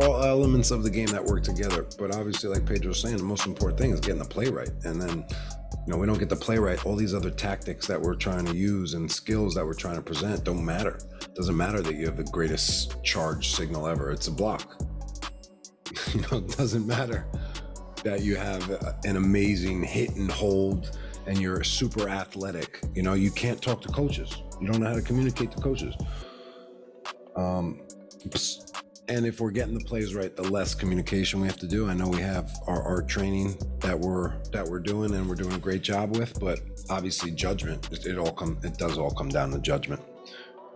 all elements of the game that work together. But obviously, like Pedro was saying, the most important thing is getting the play right. And then, we don't get the play right. All these other tactics that we're trying to use and skills that we're trying to present don't matter. It doesn't matter that you have the greatest charge signal ever. It's a block. It doesn't matter that you have an amazing hit and hold and you're super athletic. You can't talk to coaches. You don't know how to communicate to coaches. And if we're getting the plays right, the less communication we have to do. I know we have our art training that we're doing and we're doing a great job with, but obviously judgment, it does all come down to judgment.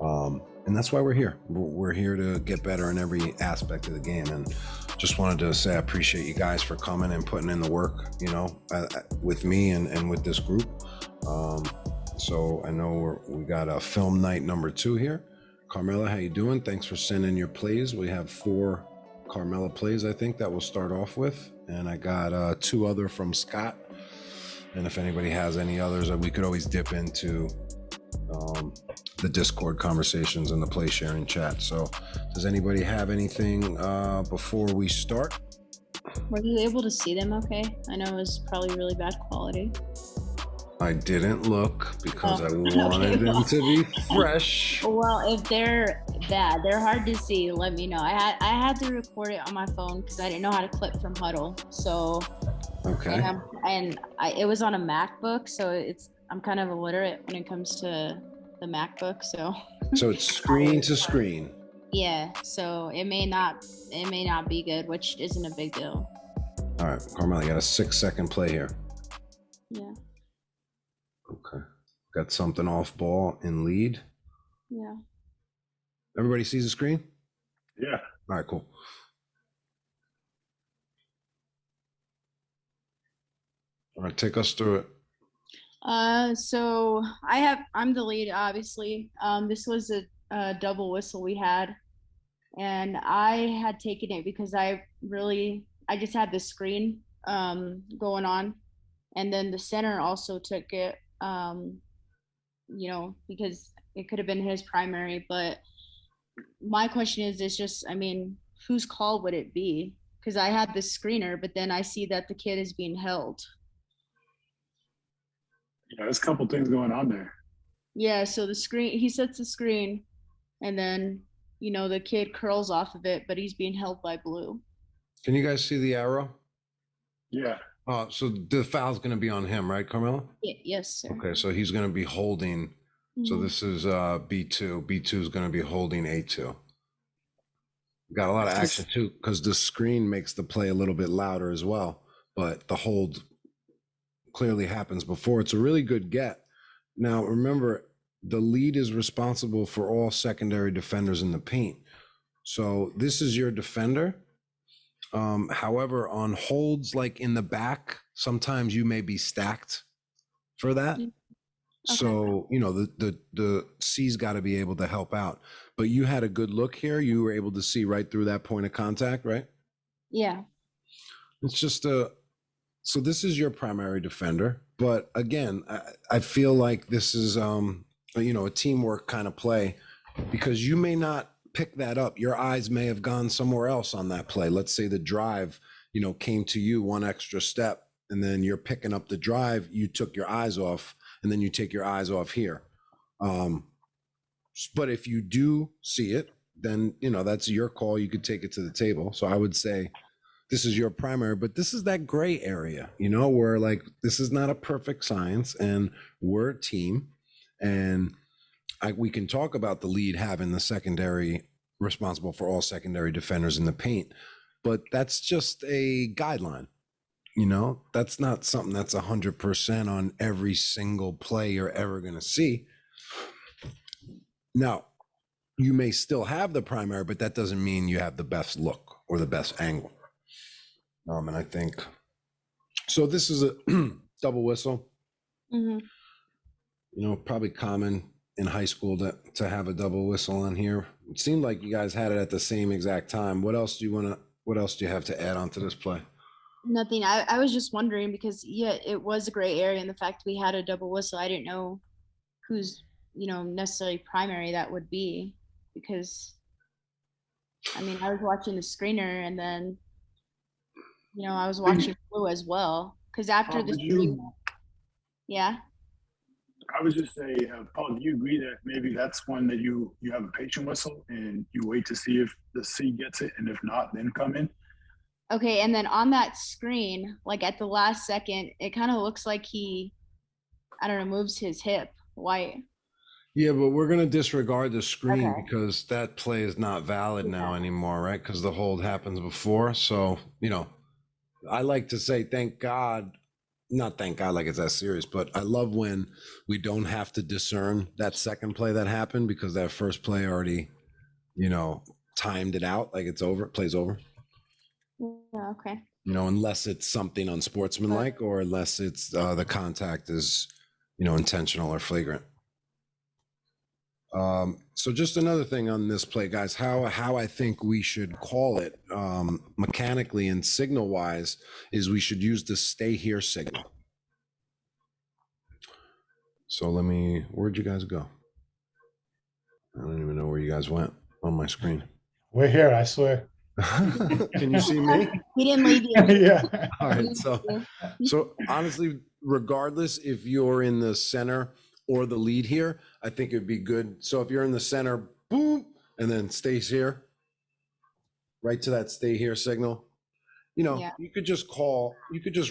And that's why we're here. We're here to get better in every aspect of the game. And just wanted to say I appreciate you guys for coming and putting in the work, with me and with this group. So I know we got a film night number 2 here. Carmela, how you doing? Thanks for sending your plays. We have 4 Carmela plays, I think, that we'll start off with. And I got 2 other from Scott. And if anybody has any others, we could always dip into the Discord conversations and the play sharing chat. So does anybody have anything before we start? Were you able to see them okay? I know it was probably really bad quality. I didn't look because I wanted them to be fresh. Well, if they're bad, they're hard to see, let me know. I had to record it on my phone because I didn't know how to clip from Huddle. So okay. It was on a MacBook, so I'm kind of illiterate when it comes to the MacBook. So it's screen to screen. Yeah, so it may not be good, which isn't a big deal. All right, Carmel, you got a 6-second play here. Yeah. Okay. Got something off ball in lead. Yeah. Everybody sees the screen? Yeah. All right, cool. All right, take us through it. So I'm the lead, obviously. This was a double whistle we had, and I had taken it because I just had the screen going on, and then the center also took it, because it could have been his primary. But my question is, whose call would it be? Because I had the screener, but then I see that the kid is being held. Yeah, there's a couple things going on there. Yeah, so he sets the screen, and then, the kid curls off of it, but he's being held by blue. Can you guys see the arrow? Yeah. So the foul's going to be on him, right, Carmela? Yes, sir. Okay, so he's going to be holding. Mm-hmm. So this is B2. B2 is going to be holding A2. Got a lot of action too, because the screen makes the play a little bit louder as well, but the hold clearly happens before. It's a really good get. Now, remember, the lead is responsible for all secondary defenders in the paint. So this is your defender. However, on holds like in the back, sometimes you may be stacked for that. Okay. So, the C's got to be able to help out. But you had a good look here. You were able to see right through that point of contact, right? Yeah. It's just so this is your primary defender. But again, I feel like this is, a teamwork kind of play, because you may not pick that up. Your eyes may have gone somewhere else on that play. Let's say the drive, came to you one extra step, and then you're picking up the drive. You took your eyes off, and then you take your eyes off here. But if you do see it, then, that's your call. You could take it to the table. So I would say this is your primary, but this is that gray area, where like, this is not a perfect science, and we're a team, and we can talk about the lead having the secondary responsible for all secondary defenders in the paint, but that's just a guideline. That's not something that's 100% on every single play you're ever going to see. Now, you may still have the primary, but that doesn't mean you have the best look or the best angle. And I think, so this is a double whistle. Mm-hmm. Probably common in high school to have a double whistle on here. It seemed like you guys had it at the same exact time. What else do you have to add on to this play? Nothing. I was just wondering, because it was a gray area, and the fact we had a double whistle, I didn't know who's necessarily primary that would be, because I mean, I was watching the screener, and then I was watching Blue as well. Because after the Would screen, you? yeah. I would just say, Paul, do you agree that maybe that's one that you have a patient whistle and you wait to see if the C gets it, and if not, then come in? Okay, and then on that screen, like at the last second, it kind of looks like he, I don't know, moves his hip. Why? Yeah, but we're gonna disregard the screen Okay. because that play is not valid now Yeah. anymore, right? Because the hold happens before. So, I like to say thank God, not thank God like it's that serious, but I love when we don't have to discern that second play that happened because that first play already, you know, timed it out, like it's over, plays over. Yeah, okay. Unless it's something unsportsmanlike or unless it's the contact is, intentional or flagrant. So just another thing on this play, guys, how I think we should call it mechanically and signal wise is we should use the stay here signal. So where'd you guys go? I don't even know where you guys went on my screen. We're here, I swear. Can you see me? He didn't leave you. Yeah. All right. So honestly, regardless if you're in the center or the lead here, I think it'd be good. So if you're in the center, boom, and then stays here, right to that stay here signal. Yeah. You could just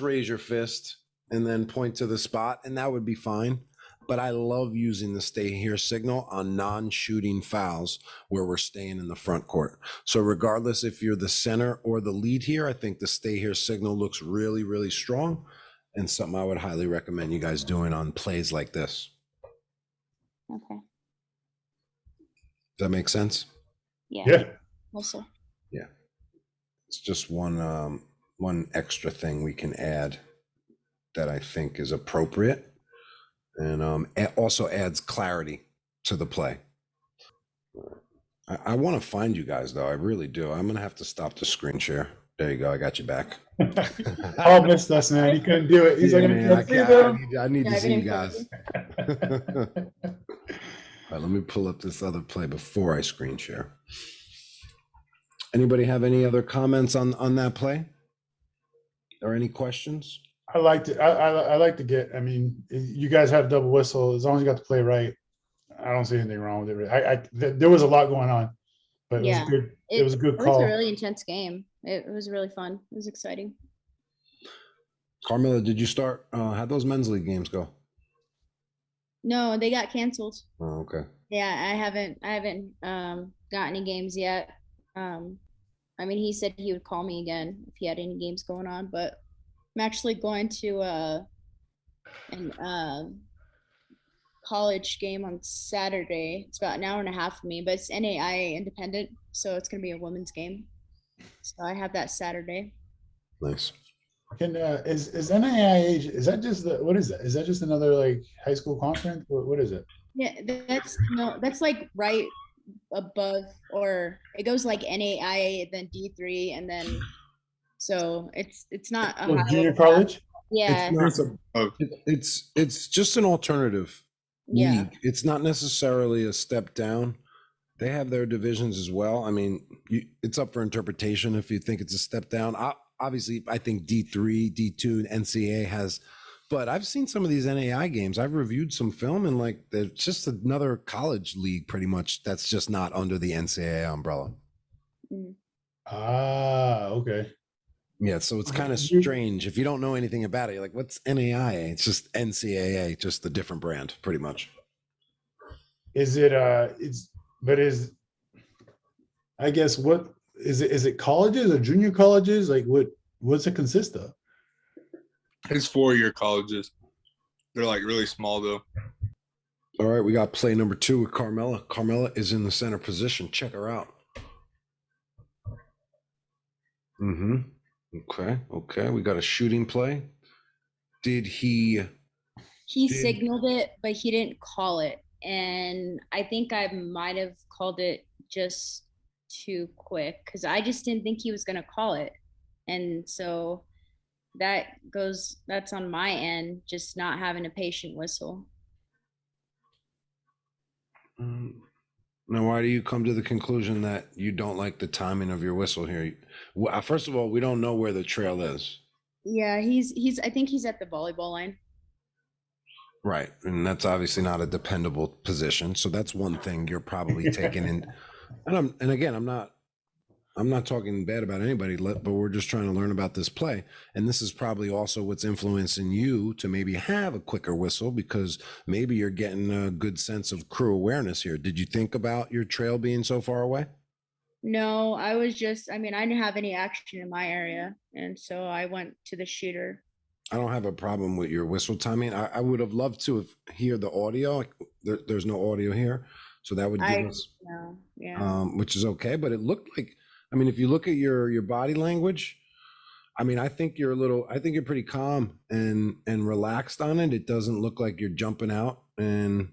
raise your fist and then point to the spot, and that would be fine. But I love using the stay here signal on non-shooting fouls where we're staying in the front court. So regardless if you're the center or the lead here, I think the stay here signal looks really, really strong and something I would highly recommend you guys doing on plays like this. Okay. Does that make sense? Yeah. Yeah. Also. Yeah. It's just one extra thing we can add that I think is appropriate. And it also adds clarity to the play. I want to find you guys, though. I really do. I'm going to have to stop the screen share. There you go. I got you back. Paul missed us, man. He couldn't do it. He's Yeah, like, man, I need to see you guys. All right, let me pull up this other play before I screen share. Anybody have any other comments on that play? Or any questions? I liked it. I like to get. I mean, you guys have double whistle as long as you got the play right. I don't see anything wrong with it. There was a lot going on, but it was good. It was a good It was call. a really intense game. It was really fun. It was exciting. Carmela, did you start? How'd those men's league games go? No, they got canceled. Oh, okay. Yeah, I haven't got any games yet. I mean, he said he would call me again if he had any games going on, but I'm actually going to an college game on Saturday. It's about an hour and a half for me, but it's NAIA independent, so it's gonna be a women's game. So I have that Saturday. Nice. Can is NAIA? Is that just what is that? Is that just another like high school conference? What is it? Yeah, that's like right above, or it goes like NAIA, then D3, and then so it's not a Junior college. Yeah. It's just an alternative Yeah. league. It's not necessarily a step down. They have their divisions as well. I mean, it's up for interpretation if you think it's a step down. Obviously, I think D3, D2, and NCAA has, but I've seen some of these NAI games. I've reviewed some film, and like, it's just another college league pretty much that's just not under the NCAA umbrella. Mm. Ah, okay. Yeah, so it's kind of strange. If you don't know anything about it, you're like, what's NAIA? It's just NCAA, just a different brand, pretty much. Is it I guess what is it colleges or junior colleges? Like what's it consist of? It's 4-year colleges. They're like really small though. All right, we got play number 2 with Carmela. Carmela is in the center position. Check her out. Okay. We got a shooting play. He signaled it, but he didn't call it. And I think I might have called it just too quick because I just didn't think he was going to call it. And so that's on my end, just not having a patient whistle. Now, why do you come to the conclusion that you don't like the timing of your whistle here? Well, first of all, we don't know where the trail is. Yeah, I think he's at the volleyball line. Right. And that's obviously not a dependable position. So that's one thing you're probably taking in. And again, I'm not talking bad about anybody, but we're just trying to learn about this play. And this is probably also what's influencing you to maybe have a quicker whistle, because maybe you're getting a good sense of crew awareness here. Did you think about your trail being so far away? No, I mean, I didn't have any action in my area. And so I went to the shooter. I don't have a problem with your whistle timing. I would have loved to hear the audio. There's no audio here. So that would give us, Yeah. which is okay. But it looked like, I mean, if you look at your body language, I mean, I think you're pretty calm and relaxed on it. It doesn't look like you're jumping out. And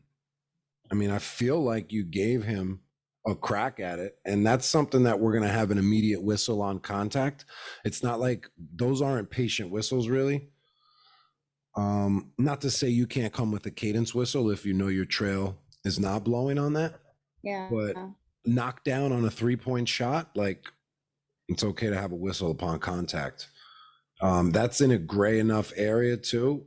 I mean, I feel like you gave him a crack at it. And that's something that we're going to have an immediate whistle on contact. It's not like those aren't patient whistles, really. Not to say you can't come with a cadence whistle if you know your trail is not blowing on that. Yeah. But knock down on a 3-point shot, like, it's okay to have a whistle upon contact. That's in a gray enough area too.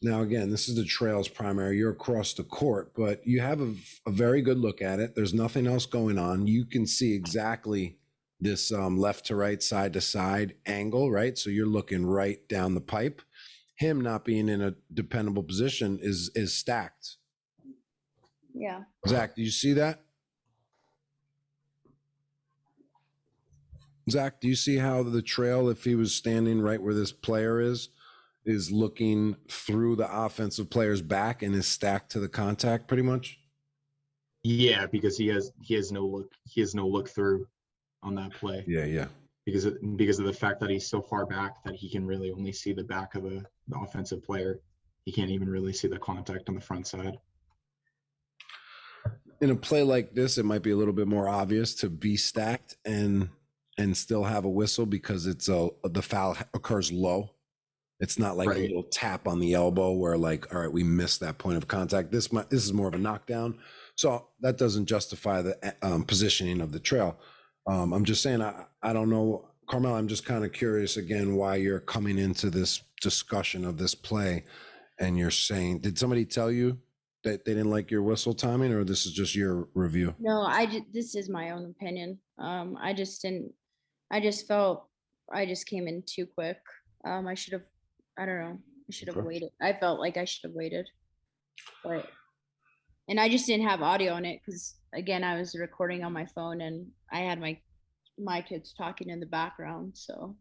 Now, again, this is the trail's primary. You're across the court, but you have a very good look at it. There's nothing else going on. You can see exactly this left to right, side to side angle, right? So you're looking right down the pipe. Him not being in a dependable position is stacked. Yeah. Zach, do you see that? Zach, do you see how the trail, if he was standing right where this player is looking through the offensive player's back and is stacked to the contact pretty much? Yeah, because he has no look through on that play. Yeah. Because of the fact that he's so far back that he can really only see the back of the offensive player. He can't even really see the contact on the front side. In a play like this, it might be a little bit more obvious to be stacked and still have a whistle, because the foul occurs low. It's not like a little tap on the elbow where, like, all right, we missed that point of contact. This is more of a knockdown. So that doesn't justify the positioning of the trail. I'm just saying, I don't know, Carmel, I'm just kind of curious again why you're coming into this discussion of this play and you're saying, did somebody tell you that they didn't like your whistle timing, or this is just your review? No, this is my own opinion. I just felt I just came in too quick. I don't know. I should have waited. I felt like I should have waited. And I just didn't have audio on it because, again, I was recording on my phone and I had my kids talking in the background, so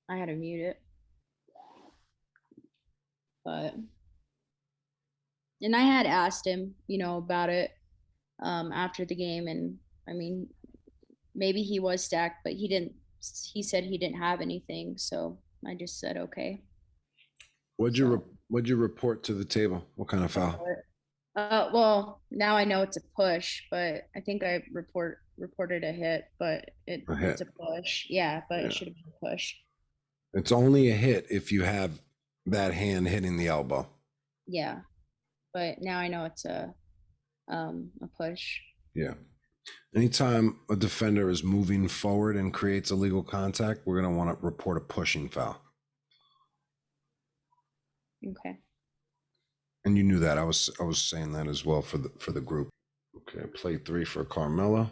I had to mute it. And I had asked him, about it after the game, and I mean, maybe he was stacked, but he said he didn't have anything, so I just said okay. What'd you report to the table? What kind of foul? Well, now I know it's a push, but I think I reported a hit, but it's a push. Yeah, but it should have been a push. It's only a hit if you have that hand hitting the elbow. Yeah, but now I know it's a push. Yeah. Anytime a defender is moving forward and creates illegal contact, we're going to want to report a pushing foul. Okay. And you knew that. I was saying that as well for the group. Okay, play 3 for Carmela.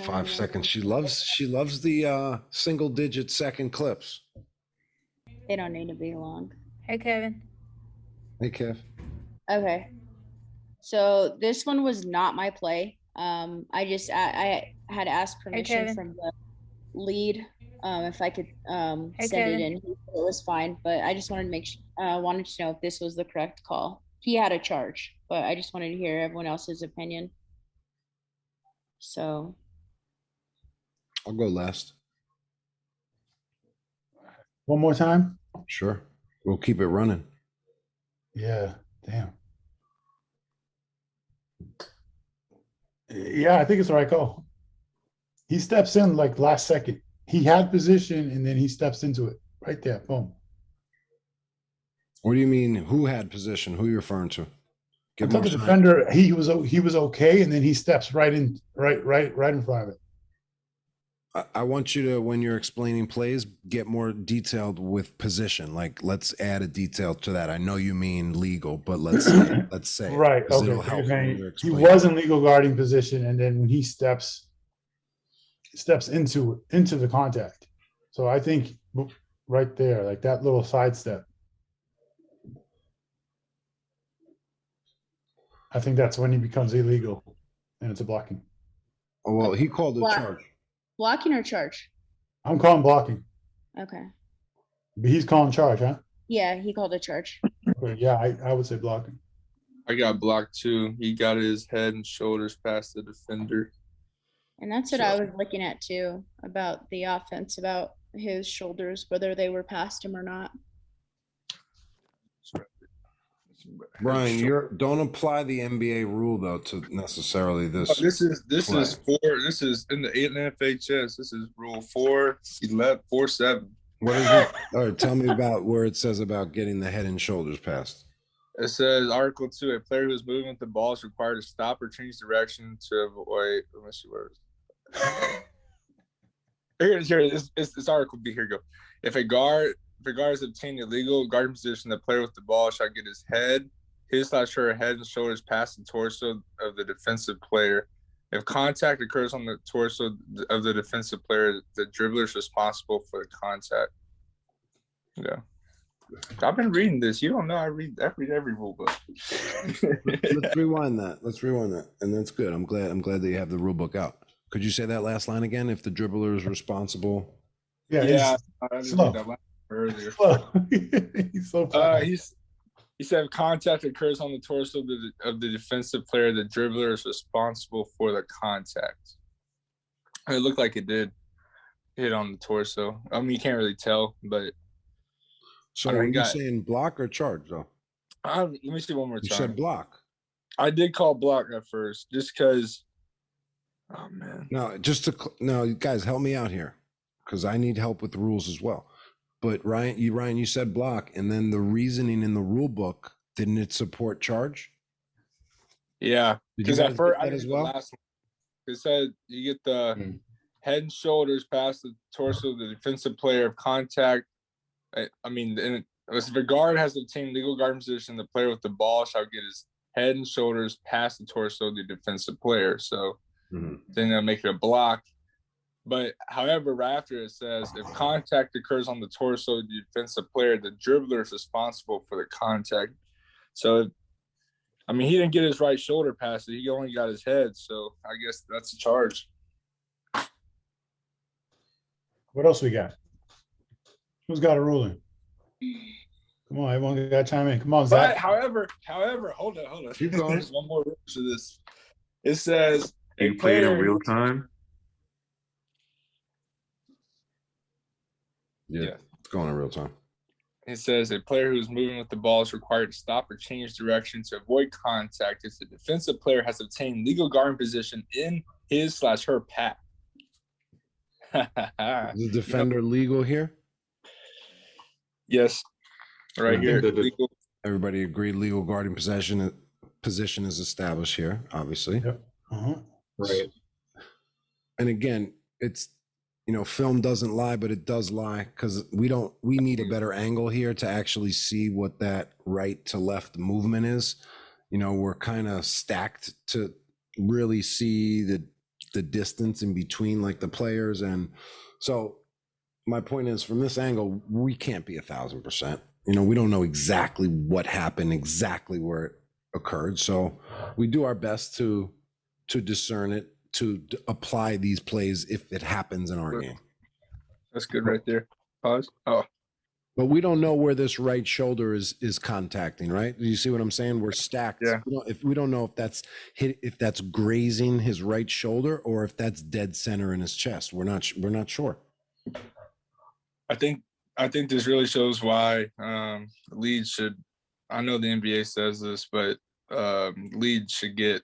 5 seconds. She loves the single digit second clips. They don't need to be long. Hey, Kevin. Hey, Kev. Okay. So this one was not my play. I had asked permission from the lead if I could send it in. It was fine, but I just wanted to wanted to know if this was the correct call. He had a charge, but I just wanted to hear everyone else's opinion. So I'll go last. One more time? Sure. We'll keep it running. Yeah, damn. Yeah, I think it's the right call. He steps in like last second. He had position and then he steps into it right there. Boom. What do you mean? Who had position? Who are you referring to? Give Until more the shine. defender, he was okay, and then he steps right in front of it. I want you to, when you're explaining plays, get more detailed with position. Like, let's add a detail to that. I know you mean legal, but let's say it, Right. 'cause Okay. it'll So you're help when saying you're he explaining. was in legal guarding position, and then when he steps into the contact. So I think right there, like that little sidestep, I think that's when he becomes illegal, and it's a blocking. Oh, well, he called a Block. charge. Blocking or charge? I'm calling blocking, Okay. but he's calling charge, huh? Yeah, he called a charge. Okay, yeah, I would say blocking. I got blocked too. He got his head and shoulders past the defender. And that's what I was looking at too, about the offense, about his shoulders, whether they were past him or not. Brian, don't apply the NBA rule though to necessarily this. This is play. this is in the NFHS. This is rule 4.11.4.7. What is it? All right, tell me about where it says about getting the head and shoulders past. It says Article 2, a player who is moving with the ball is required to stop or change direction to avoid. Let me see where it is. Here, it's Article B. Here you go. If a guard has obtained a legal guarding position, the player with the ball shall get his/her head and shoulders past the torso of the defensive player. If contact occurs on the torso of the defensive player, the dribbler is responsible for the contact. Yeah. I've been reading this. You don't know I read every rule book. Let's rewind that. And that's good. I'm glad that you have the rule book out. Could you say that last line again? If the dribbler is responsible. Yeah, I didn't slow. read that line earlier. He's so fast. He said if contact occurs on the torso of the defensive player, the dribbler is responsible for the contact. It looked like it did hit on the torso. I mean, you can't really tell, but so are you saying block or charge though? Let me see one more time. You said block. I did call block at first, just because. Oh man. No, guys, help me out here, because I need help with the rules as well. But Ryan, you said block, and then the reasoning in the rule book, didn't it support charge? Yeah, because at first I as well. Last one. It said you get the head and shoulders past the torso of the defensive player of contact. I mean, if the guard has obtained legal guard position, the player with the ball shall get his head and shoulders past the torso of the defensive player. So then they'll make it a block. But however, right after it says, if contact occurs on the torso of the defensive player, the dribbler is responsible for the contact. So, I mean, he didn't get his right shoulder past it. He only got his head. So I guess that's a charge. What else we got? Who's got a ruling? Come on, everyone got to chime in. Come on, Zach. But however, hold on. Keep going. There's one more rule to this. It says You play it in real time. Yeah, it's going in real time. It says a player who is moving with the ball is required to stop or change direction to avoid contact if the defensive player has obtained legal guarding position in his/her path. Is the defender legal here? Yes, right here. Legal. Everybody agreed legal guarding position is established here, obviously. Yep. Right. And again, it's, film doesn't lie, but it does lie, because we need a better angle here to actually see what that right to left movement is. We're kind of stacked to really see the distance in between like the players. And so my point is, from this angle, we can't be 1,000%. We don't know exactly what happened, exactly where it occurred. So we do our best to discern it, to apply these plays if it happens in our game. That's good right there. Pause. Oh. But we don't know where this right shoulder is contacting, right? Do you see what I'm saying? We're stacked. Yeah. We don't know if that's grazing his right shoulder or if that's dead center in his chest. We're not sure. I think this really shows why Leeds should. I know the NBA says this, but Leeds should get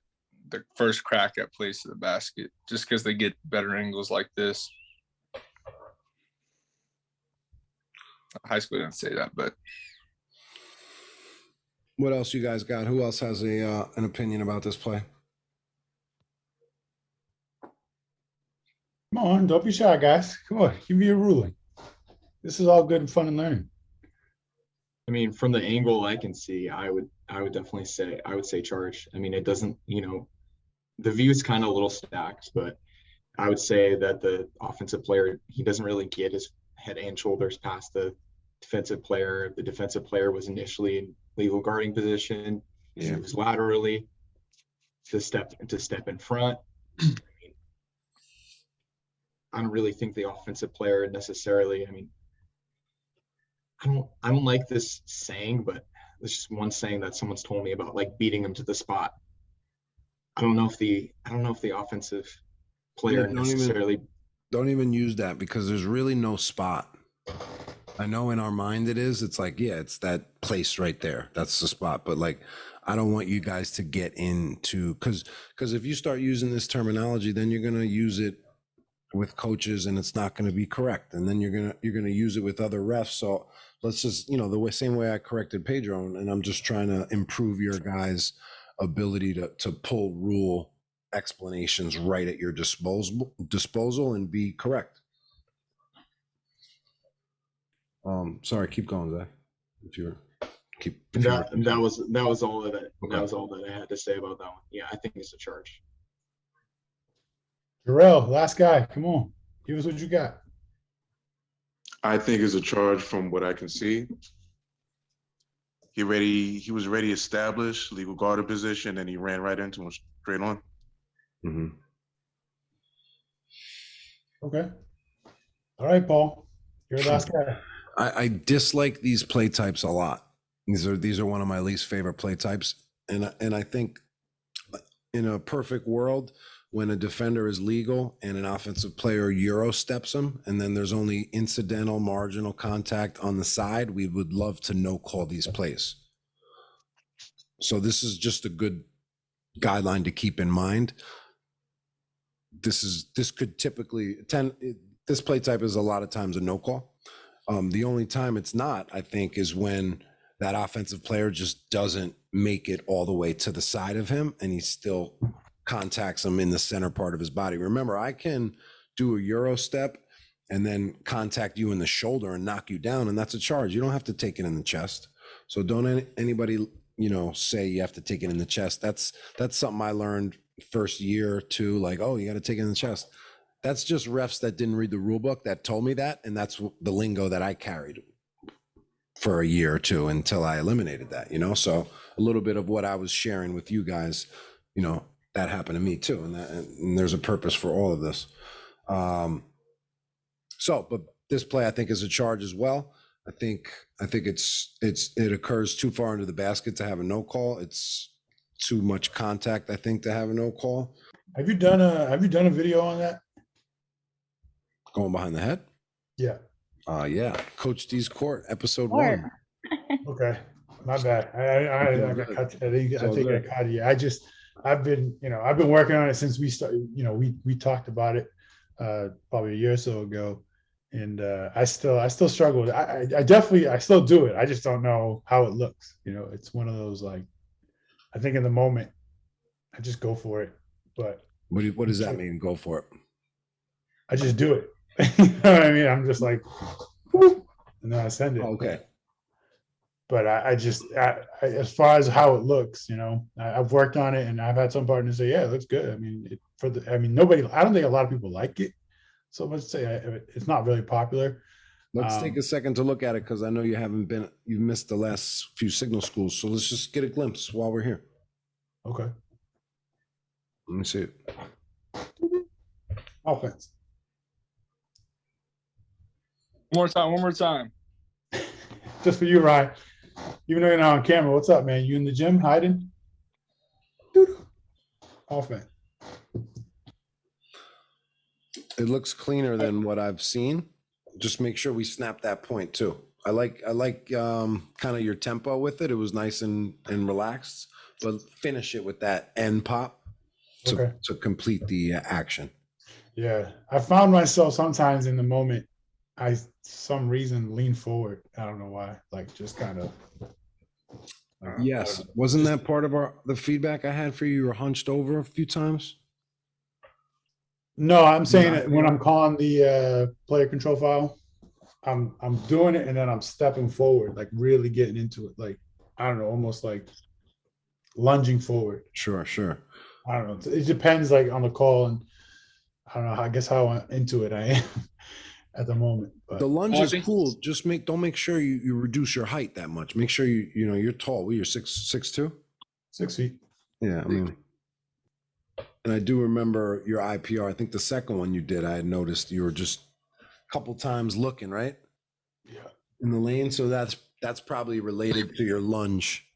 the first crack at place to the basket, just because they get better angles like this. High school didn't say that, but What else you guys got? Who else has an opinion about this play? Come on, don't be shy, guys. Come on, give me a ruling. This is all good and fun and learning. I mean, from the angle I can see, I would definitely say charge. I mean, it doesn't, the view is kind of a little stacked, but I would say that the offensive player, he doesn't really get his head and shoulders past the defensive player. The defensive player was initially in legal guarding position. He was laterally to step in front. I don't really think the offensive player necessarily, I don't like this saying, but it's just one saying that someone's told me about, like beating him to the spot. I don't know if the offensive player necessarily don't even use that, because there's really no spot. I know in our mind it is. It's like, yeah, it's that place right there. That's the spot. But like, I don't want you guys to get into, because if you start using this terminology, then you're gonna use it with coaches and it's not going to be correct, and then you're going to use it with other refs. So let's just, the same way I corrected Pedro, and I'm just trying to improve your guys' ability to pull rule explanations right at your disposal and be correct. Sorry, keep going, Zach. That was all that I had to say about that one. Yeah, I think it's a charge. Jarrell, last guy, come on, give us what you got. I think it's a charge from what I can see. He was already established, legal guard position, and he ran right into him straight on. Mm-hmm. Okay. All right, Paul, you're the last guy. I dislike these play types a lot. These are one of my least favorite play types, and I think in a perfect world, when a defender is legal and an offensive player Euro steps him, and then there's only incidental marginal contact on the side, we would love to no call these plays. So this is just a good guideline to keep in mind. This could typically this play type is a lot of times a no call. The only time it's not, I think, is when that offensive player just doesn't make it all the way to the side of him and he still contacts him in the center part of his body. Remember, I can do a Euro step and then contact you in the shoulder and knock you down, and that's a charge. You don't have to take it in the chest. So don't anybody, say you have to take it in the chest. That's something I learned first year or two, like, oh, you got to take it in the chest. That's just refs that didn't read the rule book that told me that, and that's the lingo that I carried for a year or two until I eliminated that, So a little bit of what I was sharing with you guys, that happened to me too, and there's a purpose for all of this. But this play I think is a charge as well. I think it occurs too far into the basket to have a no call. It's too much contact, I think, to have a no call. Have you done a video on that? Going behind the head? Yeah. Yeah. Coach D's Court, episode 1. Okay, my bad. I got cut. I think I caught you. I've been working on it since we started. We talked about it probably a year or so ago, and I still struggle with it. I still do it. I just don't know how it looks. It's one of those, like, I think in the moment, I just go for it. But what does that mean? Go for it. I just do it. You know what I mean? I'm just like, whoop, and then I send it. Okay. But I just, as far as how it looks, I've worked on it, and I've had some partners say, yeah, it looks good. I mean, nobody, I don't think a lot of people like it. So let's say it's not really popular. Let's take a second to look at it, because I know you've missed the last few signal schools. So let's just get a glimpse while we're here. Okay. Let me see it. Offense. One more time. Just for you, Ryan. Even though you're not on camera, what's up, man? You in the gym hiding? Offense. It looks cleaner than what I've seen. Just make sure we snap that point too. I like kind of your tempo with it. It was nice and relaxed, but finish it with that end pop to complete the action. Yeah, I found myself sometimes in the moment, some reason lean forward. I don't know why, like just kind of. Yes, wasn't that part of the feedback I had for you? You were hunched over a few times. No, I'm saying that when I'm calling the player control file, I'm doing it and then I'm stepping forward, like really getting into it, like I don't know, almost like lunging forward. Sure, sure. I don't know. It depends, like on the call, and I don't know. I guess how into it I am at the moment. But The lunge I is think- cool. Just don't make sure you reduce your height that much. Make sure you're tall. Well, you're 6'2". 6 feet. Yeah, I mean, and I do remember your IPR. I think the second one you did, I had noticed you were just a couple times looking right Yeah. in the lane. So that's probably related to your lunge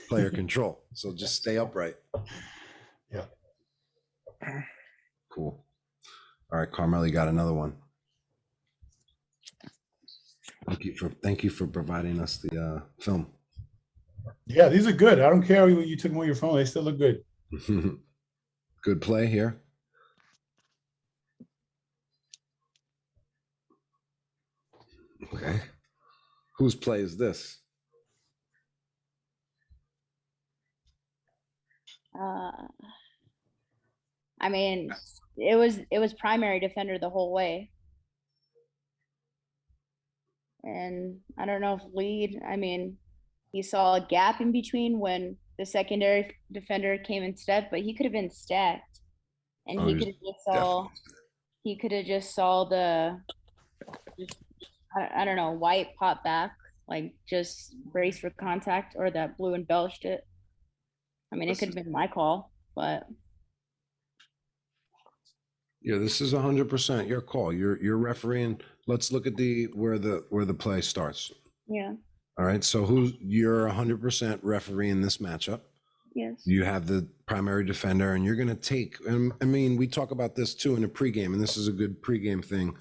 player control. So just stay upright. Yeah. Cool. All right, Carmel, you got another one. Thank you for providing us the film. Yeah, these are good. I don't care when you took them on your phone; they still look good. Good play here. Okay. Whose play is this? I mean, it was primary defender the whole way. And I don't know if lead, I mean, he saw a gap in between when the secondary defender came instead, but he could have been stacked. And Oh, he he was could have just saw he could have just saw the I don't know, white pop back, like just brace for contact, or that blue embellished it. I mean, it could have been my call, but Yeah, this is 100% your call. You're refereeing. Let's look at where the play starts. yeah, All right. So you're 100% refereeing this matchup. yes. You have the primary defender, and you're going to take. I mean, we talk about this too in the pregame, and this is a good pregame thing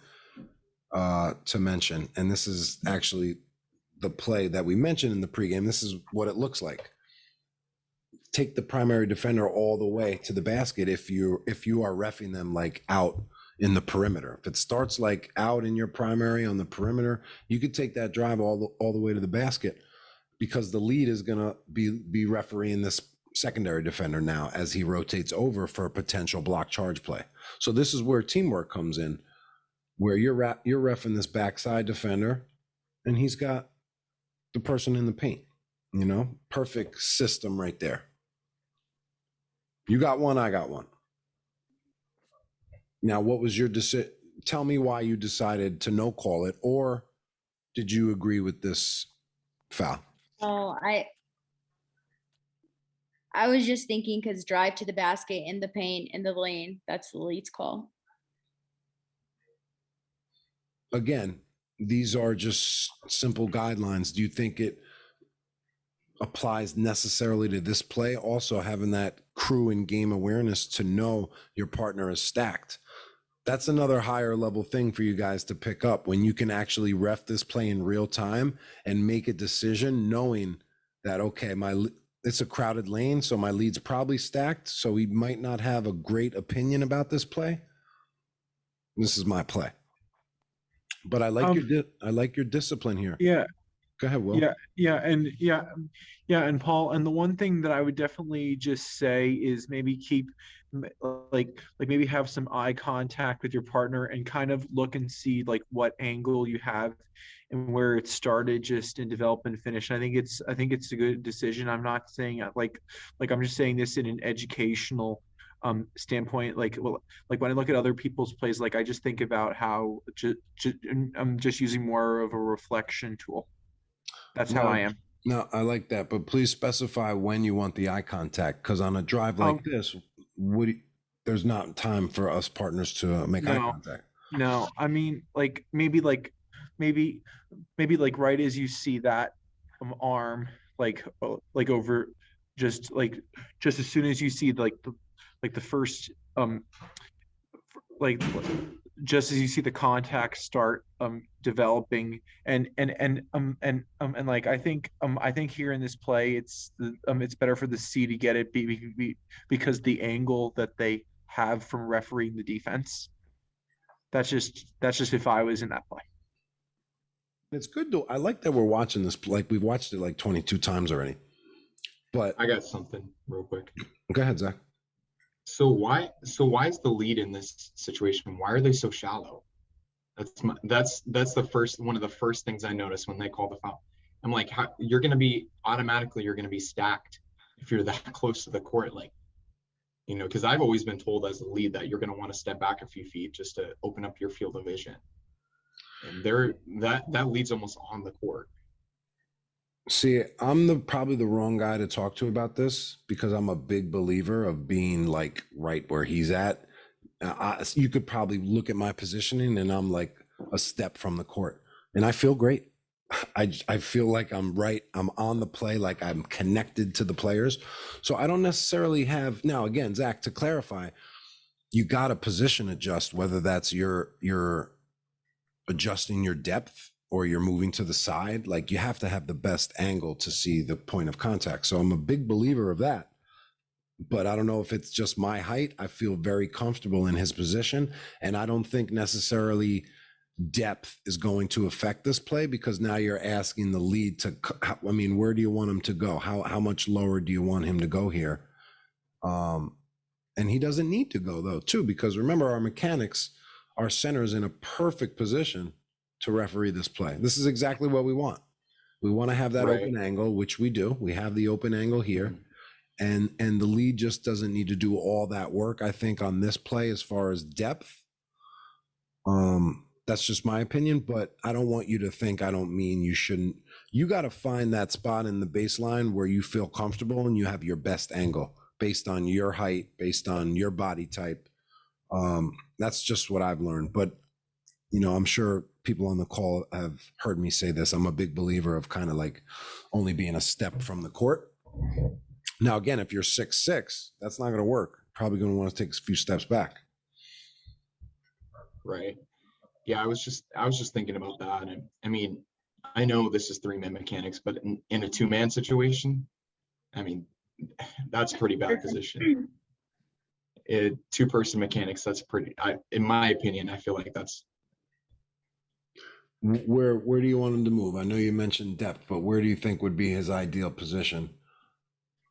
to mention. And this is actually the play that we mentioned in the pregame. This is what it looks like. Take the primary defender all the way to the basket if you are reffing them like out in the perimeter. If it starts like out in your primary on the perimeter, you could take that drive all the way to the basket, because the lead is going to be refereeing this secondary defender now as he rotates over for a potential block charge play. So this is where teamwork comes in, where you're reffing this backside defender and he's got the person in the paint. Perfect system right there. You got one, I got one. Now, what was your decision? Tell me why you decided to no call it, or did you agree with this foul? Oh, I was just thinking, because drive to the basket in the paint in the lane, that's the lead's call. Again, these are just simple guidelines. Do you think it applies necessarily to this play? Also, having that crew and game awareness to know your partner is stacked. That's another higher level thing for you guys to pick up, when you can actually ref this play in real time and make a decision knowing that, okay, it's a crowded lane, so my lead's probably stacked, so he might not have a great opinion about this play. This is my play. But I like your discipline here. Yeah. Go ahead, Will. And Paul, and the one thing that I would definitely just say is maybe keep like maybe have some eye contact with your partner and kind of look and see like what angle you have and where it started just in develop and finish. And I think it's a good decision. I'm not saying like I'm just saying this in an educational standpoint. Like when I look at other people's plays, like I just think about how I'm just using more of a reflection tool. That's how I am. No, I like that, but please specify when you want the eye contact, because on a drive like this, there's not time for us partners to make eye contact. No, I mean, maybe right as you see that arm, like over, just as soon as you see the first just as you see the contact start developing and like I think here in this play it's better for the C to get it because the angle that they have from refereeing the defense. That's just if I was in that play. It's good though. I like that we're watching this, like we've watched it like 22 times already. But I got something real quick. go ahead, Zach. So why is the lead in this situation? Why are they so shallow? That's the first one of the first things I noticed when they call the foul. I'm like, you're gonna be stacked if you're that close to the court, like, you know, because I've always been told as a lead that you're gonna want to step back a few feet just to open up your field of vision. And that lead's almost on the court. See, I'm probably the wrong guy to talk to about this because I'm a big believer of being like right where he's at. You could probably look at my positioning and I'm like a step from the court and I feel great. I feel like I'm right. I'm on the play, like I'm connected to the players. So I don't necessarily have, now again, Zach, to clarify, you got to position adjust, whether that's you're adjusting your depth or you're moving to the side. Like you have to have the best angle to see the point of contact. So I'm a big believer of that. But I don't know if it's just my height. I feel very comfortable in his position. And I don't think necessarily depth is going to affect this play because now you're asking the lead to, I mean, where do you want him to go? How much lower do you want him to go here? And he doesn't need to go though, too, because remember our mechanics, our center's in a perfect position to referee this play. This is exactly what we want. We want to have that open angle, which we do. We have the open angle here. And the lead just doesn't need to do all that work, I think, on this play as far as depth. That's just my opinion, but I don't want you to think I don't mean you shouldn't. You got to find that spot in the baseline where you feel comfortable and you have your best angle based on your height, based on your body type. That's just what I've learned. But, you know, I'm sure people on the call have heard me say this. I'm a big believer of kind of like only being a step from the court. Now, again, if you're 6'6", that's not going to work. Probably going to want to take a few steps back. Right. Yeah, I was just thinking about that. And I mean, I know this is 3-man mechanics, but in a 2-man situation, I mean, that's pretty bad position. 2-person mechanics, that's pretty, in my opinion, I feel like that's. Where do you want him to move? I know you mentioned depth, but where do you think would be his ideal position?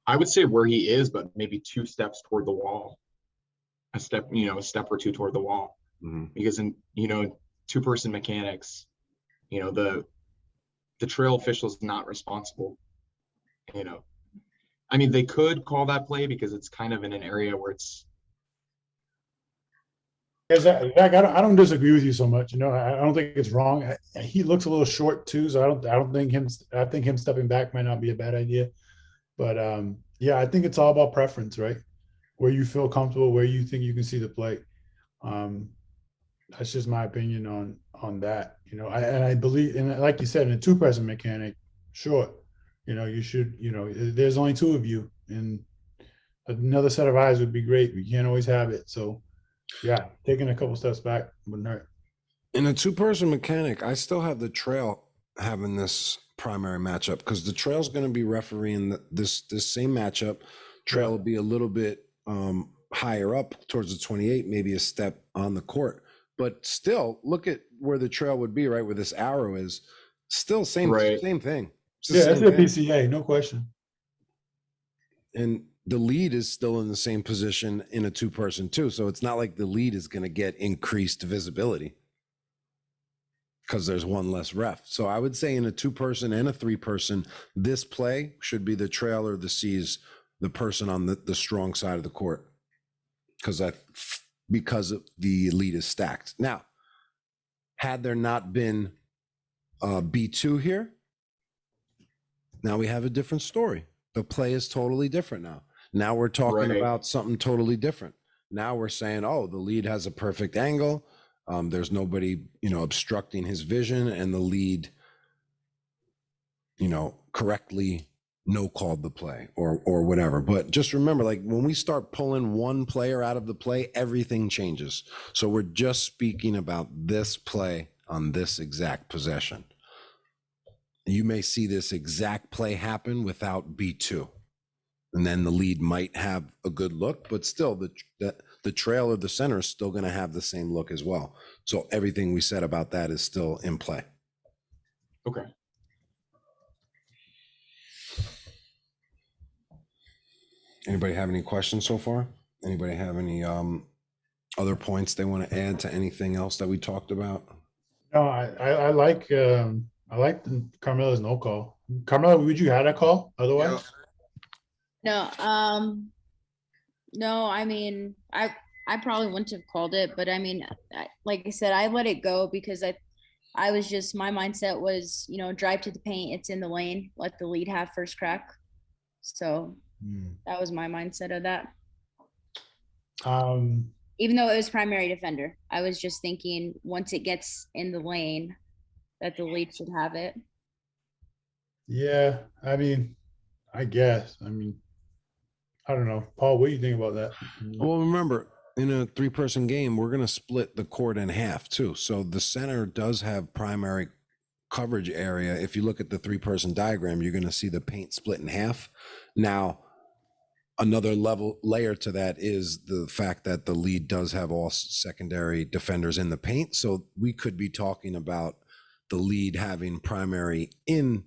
I would say where he is, but maybe 2 steps toward the wall. A step or 2 toward the wall. Mm-hmm. Because in, 2-person mechanics, the trail official is not responsible. I mean, they could call that play because it's kind of in an area where it's. Zach, I don't disagree with you so much. I don't think it's wrong. He looks a little short too, so I don't think him. I think him stepping back might not be a bad idea. But yeah, I think it's all about preference, right? Where you feel comfortable, where you think you can see the play. That's just my opinion on that. I believe, and like you said, in a 2-person mechanic, sure, you should. There's only 2 of you, and another set of eyes would be great. We can't always have it, so yeah, taking a couple steps back wouldn't hurt. In a 2-person mechanic, I still have the trail having this primary matchup because the trail's going to be refereeing this same matchup. Trail will be a little bit higher up towards the 28, maybe a step on the court, but still look at where the trail would be, right? Where this arrow is, still same thing. Yeah, that's a PCA, no question. And the lead is still in the same position in a 2-person too, so it's not like the lead is going to get increased visibility because there's one less ref. So I would say in a 2-person and a 3-person, this play should be the trailer that sees the person on the strong side of the court because the lead is stacked. Now, had there not been B2 here, now we have a different story. The play is totally different now. Now we're talking about something totally different. Now we're saying, oh, the lead has a perfect angle. There's nobody, obstructing his vision, and the lead, correctly called the play or whatever. But just remember, like when we start pulling one player out of the play, everything changes. So we're just speaking about this play on this exact possession. You may see this exact play happen without B2. And then the lead might have a good look, but still the trail or the center is still going to have the same look as well. So everything we said about that is still in play. Okay. Anybody have any questions so far? Anybody have any other points they want to add to anything else that we talked about? No, I like Carmelo's no call. Carmelo, would you had a call otherwise? No, no, I mean, I probably wouldn't have called it, but I mean, like I said, I let it go because I was just, my mindset was, you know, drive to the paint, it's in the lane, let the lead have first crack. So that was my mindset of that. Even though it was primary defender, I was just thinking once it gets in the lane, that the lead should have it. Yeah, I mean, I guess. I mean, I don't know. Paul, what do you think about that? Well, remember, in a 3-person game, we're going to split the court in half too. So the center does have primary coverage area. If you look at the 3-person diagram, you're going to see the paint split in half. Now, another layer to that is the fact that the lead does have all secondary defenders in the paint. So we could be talking about the lead having primary in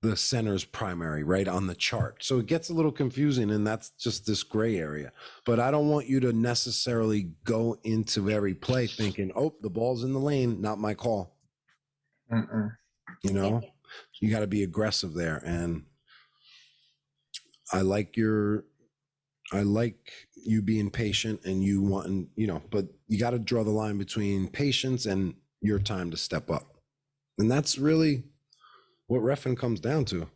the center's primary, right on the chart. So it gets a little confusing, and that's just this gray area. But I don't want you to necessarily go into every play thinking, oh, the ball's in the lane, not my call. You know, you got to be aggressive there. And I like you being patient and you wanting, you know, but you got to draw the line between patience and your time to step up. And that's really what reffing comes down to.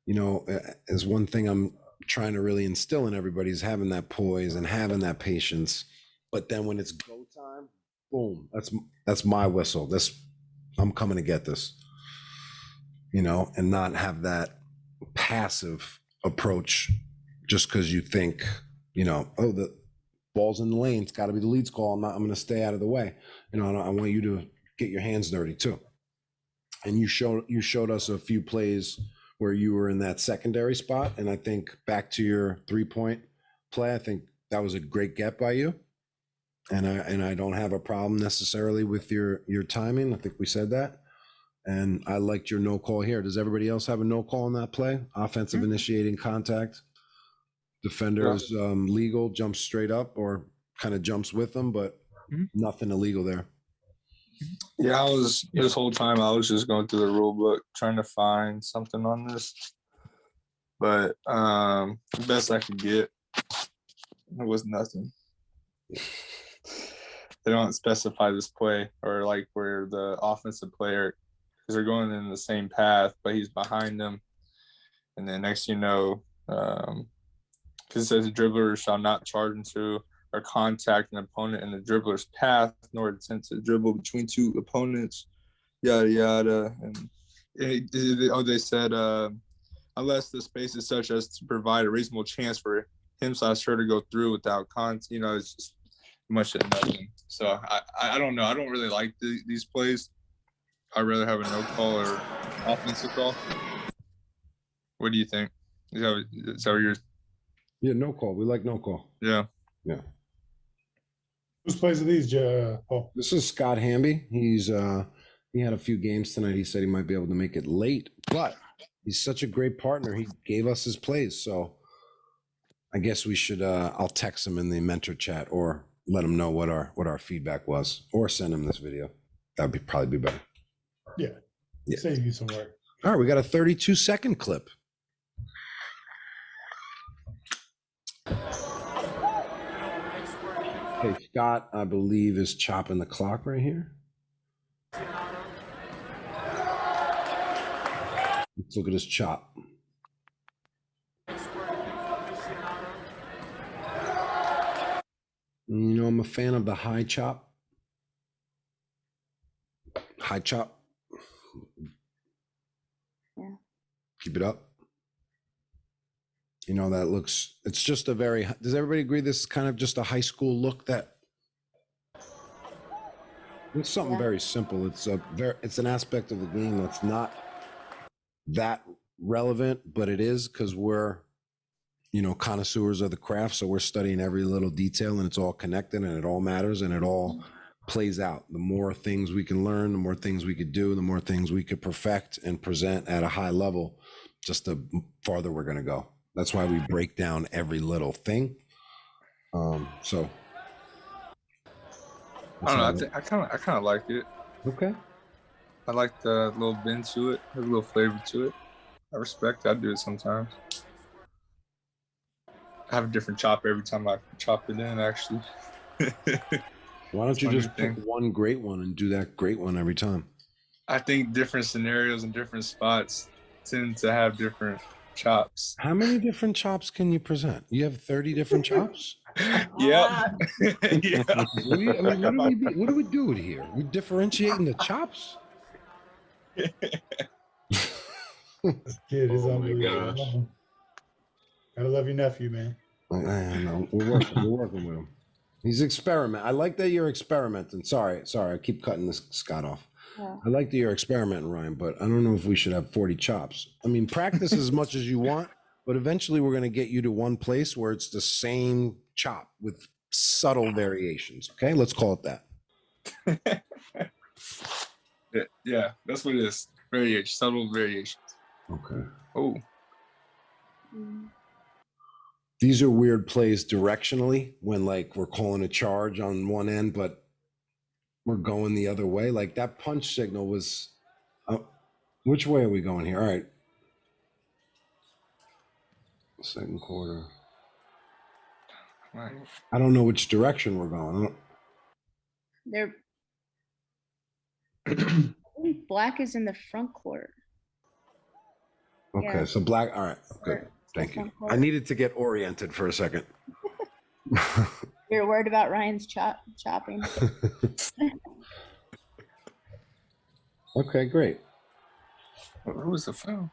You know, is one thing I'm trying to really instill in everybody is having that poise and having that patience. But then when it's go time, boom, that's my whistle. I'm coming to get this, you know, and not have that passive approach just because you think, you know, oh, the ball's in the lane, it's got to be the lead's call. I'm going to stay out of the way. You know, I want you to get your hands dirty too. And you showed us a few plays where you were in that secondary spot. And I think back to your 3-point play, I think that was a great get by you. And I don't have a problem necessarily with your timing. I think we said that. And I liked your no call here. Does everybody else have a no call on that play? Offensive initiating contact. Defender is legal, jumps straight up or kind of jumps with them, but nothing illegal there. Yeah, this whole time I was just going through the rule book trying to find something on this. But the best I could get, it was nothing. They don't specify this play or like where the offensive player, because they're going in the same path, but he's behind them. And then next you know, because it says the dribbler shall not charge into or contact an opponent in the dribbler's path, nor attempt to dribble between two opponents, yada, yada. And they said, unless the space is such as to provide a reasonable chance for him/her to go through without contact, you know, it's just much of nothing. So I don't know. I don't really like these plays. I'd rather have a no call or offensive call. What do you think? Is that what you're? Yeah, no call. We like no call. Yeah. Yeah. Whose plays are these, Paul? This is Scott Hamby. He had a few games tonight. He said he might be able to make it late, but he's such a great partner. He gave us his plays. So I guess we should, I'll text him in the mentor chat or let him know what our feedback was or send him this video. That'd probably be better. Yeah. Save you some work. All right. We got a 32-second clip. Okay, Scott, I believe, is chopping the clock right here. Let's look at his chop. You know, I'm a fan of the high chop. High chop. Yeah. Keep it up. You know, that looks, it's just a very, does everybody agree this is kind of just a high school look that, it's something very simple. It's an aspect of the game that's not that relevant, but it is because we're, you know, connoisseurs of the craft. So we're studying every little detail and it's all connected and it all matters and it all plays out. The more things we can learn, the more things we could do, the more things we could perfect and present at a high level, just the farther we're going to go. That's why we break down every little thing. So I don't know. I kind of like it. okay. I like the little bend to it, the little flavor to it. I respect it. I do it sometimes. I have a different chop every time I chop it in, actually. Why don't you Funny just pick thing. one great one and do that great one every time? I think different scenarios and different spots tend to have different chops. How many different chops can you present? You have 30 different chops? Yep. Ah. Yeah. What do we do it here? We differentiating the chops? This kid is Oh my unbelievable. gosh. Gotta love your nephew, man. I know. We're working with him. He's experiment. I like that you're experimenting. Sorry, I keep cutting this Scott off. Yeah. I like that you're experimenting, Ryan, but I don't know if we should have 40 chops. I mean, practice as much as you want, but eventually we're going to get you to one place where it's the same chop with subtle variations. Okay, let's call it that. Yeah, that's what it is. Variation, subtle variations. Okay. Oh, Mm. These are weird plays directionally when like we're calling a charge on one end, but we're going the other way. Like that punch signal was, which way are we going here? All right. Second quarter. right. I don't know which direction we're going. They're I think black is in the front court. Okay, Yeah. so black. All right, good. Or- Thank you. front court. I needed to get oriented for a second. You're worried about Ryan's chopping. Okay, great. What was the foul?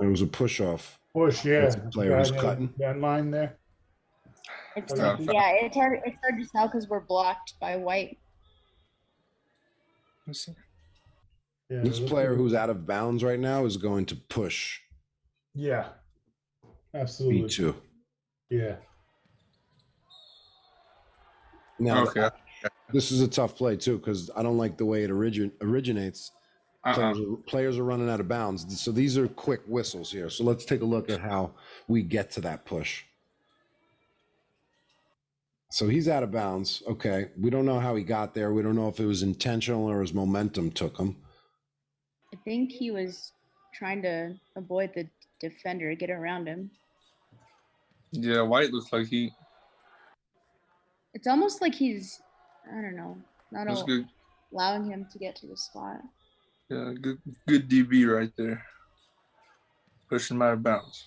It was a push off. Push, yeah. That's the player who's Guy cutting. down line there. It's Yeah. it's hard to tell because we're blocked by white. Let's see. Yeah, This look player at- who's out of bounds right now is going to push Yeah. Absolutely. B2. Yeah. Now, Okay. this is a tough play too because I don't like the way it originates. Players are running out of bounds. So these are quick whistles here. So let's take a look at how we get to that push. So he's out of bounds. Okay. We don't know how he got there. We don't know if it was intentional or his momentum took him. I think he was trying to avoid the defender, get around him. Yeah, White looks like he It's almost like he's, I don't know, not was good. allowing him to get to the spot. Yeah, good DB right there. Pushing him out of bounds.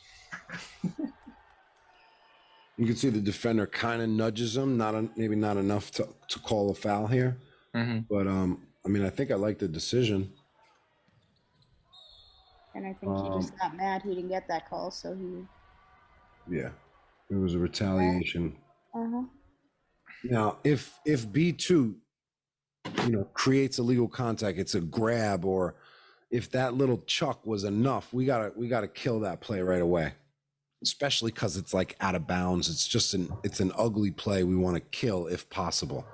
You can see the defender kind of nudges him, maybe not enough to call a foul here. Mm-hmm. But I mean, I think I like the decision. And I think he just got mad he didn't get that call, so he. Yeah, it was a retaliation. Uh-huh. Now, if B2, creates illegal contact, it's a grab, or if that little chuck was enough, we gotta kill that play right away. Especially because it's like out of bounds. It's an ugly play we want to kill if possible.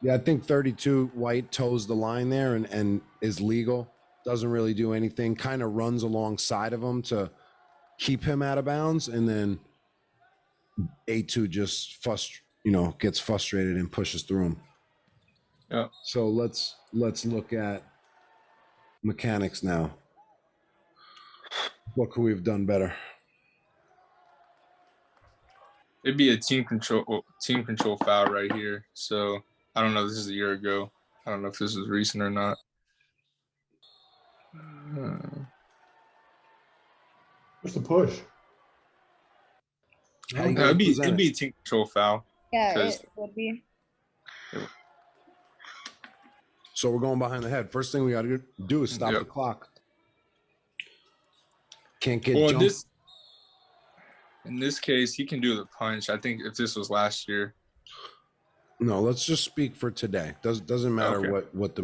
Yeah, I think 32 White toes the line there and is legal. Doesn't really do anything. Kind of runs alongside of him to keep him out of bounds, and then A2 just gets frustrated and pushes through him. Yeah. So let's look at mechanics now. What could we have done better? It'd be a team control foul right here. So I don't know. This is a year ago. I don't know if this is recent or not. What's the push? How you No, gonna it'd present be it? a team control foul. Yeah, Because- it would be. So we're going behind the head. First thing we got to do is stop Yep. the clock. Can't get Well, jumped. in this case, he can do the punch. I think if this was last year, No, let's just speak for today. Doesn't matter Okay. what the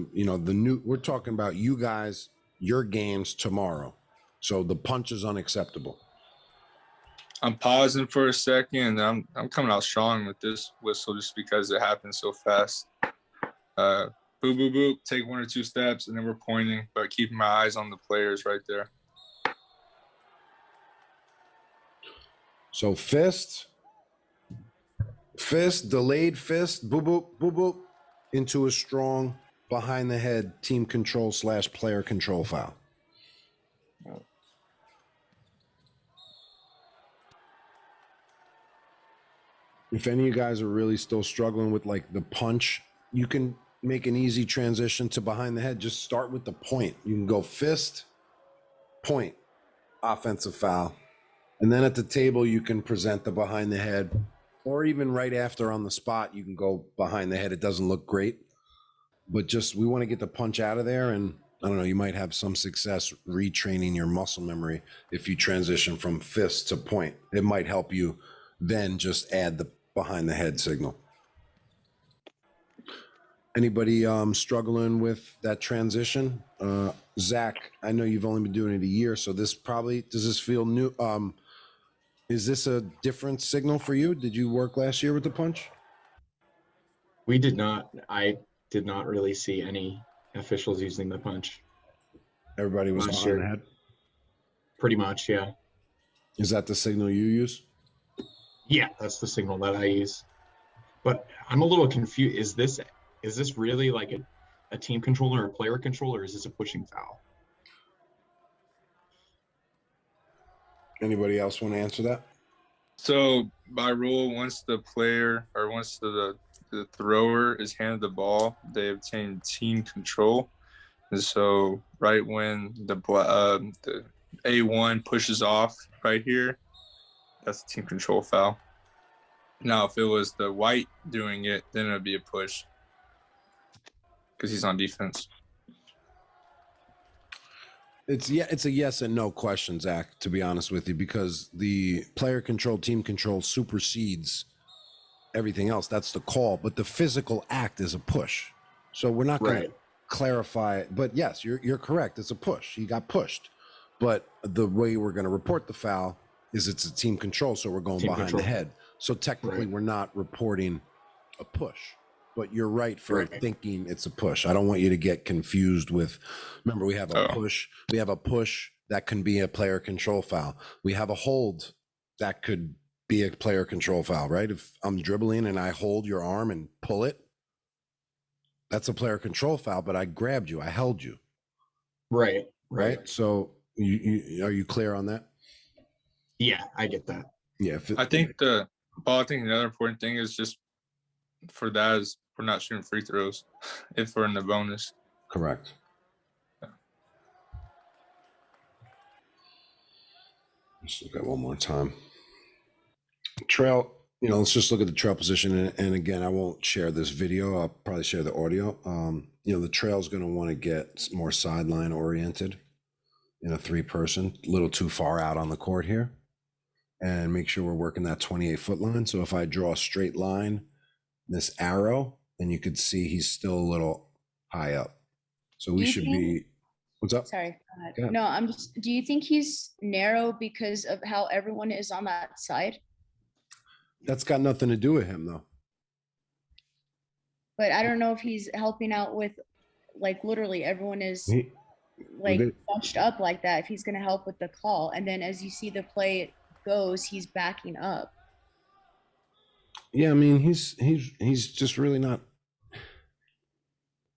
new. We're talking about you guys, your games tomorrow. So the punch is unacceptable. I'm pausing for a second. I'm coming out strong with this whistle just because it happened so fast. boop, boop, boop, take 1 or 2 steps, and then we're pointing, but keeping my eyes on the players right there. So fist, delayed fist, boop, boop, boop, boop, into a strong behind the head team control / player control foul. If any of you guys are really still struggling with like the punch, you can make an easy transition to behind the head. Just start with the point. You can go fist, point, offensive foul. And then at the table, you can present the behind the head, or even right after on the spot, you can go behind the head. It doesn't look great, but just we want to get the punch out of there. And I don't know, you might have some success retraining your muscle memory if you transition from fist to point. It might help you then just add the behind the head signal. Anybody struggling with that transition? Zach, I know you've only been doing it a year, so this probably, does this feel new? Is this a different signal for you? Did you work last year with the punch? We did not. I did not really see any officials using the punch. Everybody was Last behind the year. head? Pretty much, yeah. Is that the signal you use? Yeah, that's the signal that I use. But I'm a little confused. Is this really like a team controller or a player controller, or is this a pushing foul? Anybody else want to answer that? So by rule, once the player or once the thrower is handed the ball, they obtain team control. And so right when the A1 pushes off right here, that's a team control foul. Now, if it was the white doing it, then it would be a push because he's on defense. It's a yes and no question, Zach, to be honest with you, because the player control, team control supersedes everything else. That's the call, but the physical act is a push. So we're not going to clarify it, but yes, you're correct. It's a push. He got pushed, but the way we're going to report the foul is it's a team control. So we're going team behind control. The head. So technically we're not reporting a push. But you're right for thinking it's a push. I don't want you to get confused with, remember, we have a push. We have a push that can be a player control foul. We have a hold that could be a player control foul, right? If I'm dribbling and I hold your arm and pull it, that's a player control foul, but I grabbed you. I held you. Right. So you are you clear on that? Yeah, I get that. Yeah. I think another important thing is just for that is we're not shooting free throws if we're in the bonus. Correct. Yeah. Let's look at one more time. Trail, let's just look at the trail position. And again, I won't share this video. I'll probably share the audio. The trail's going to want to get more sideline oriented in a 3-person, a little too far out on the court here, and make sure we're working that 28-foot line. So if I draw a straight line, this arrow, and you could see he's still a little high up. So we should be, what's up? Sorry. No, do you think he's narrow because of how everyone is on that side? That's got nothing to do with him though. But I don't know if he's helping out with, like, literally everyone is bunched up like that, if he's going to help with the call. And then as you see the play goes, he's backing up. Yeah, I mean, he's just really not.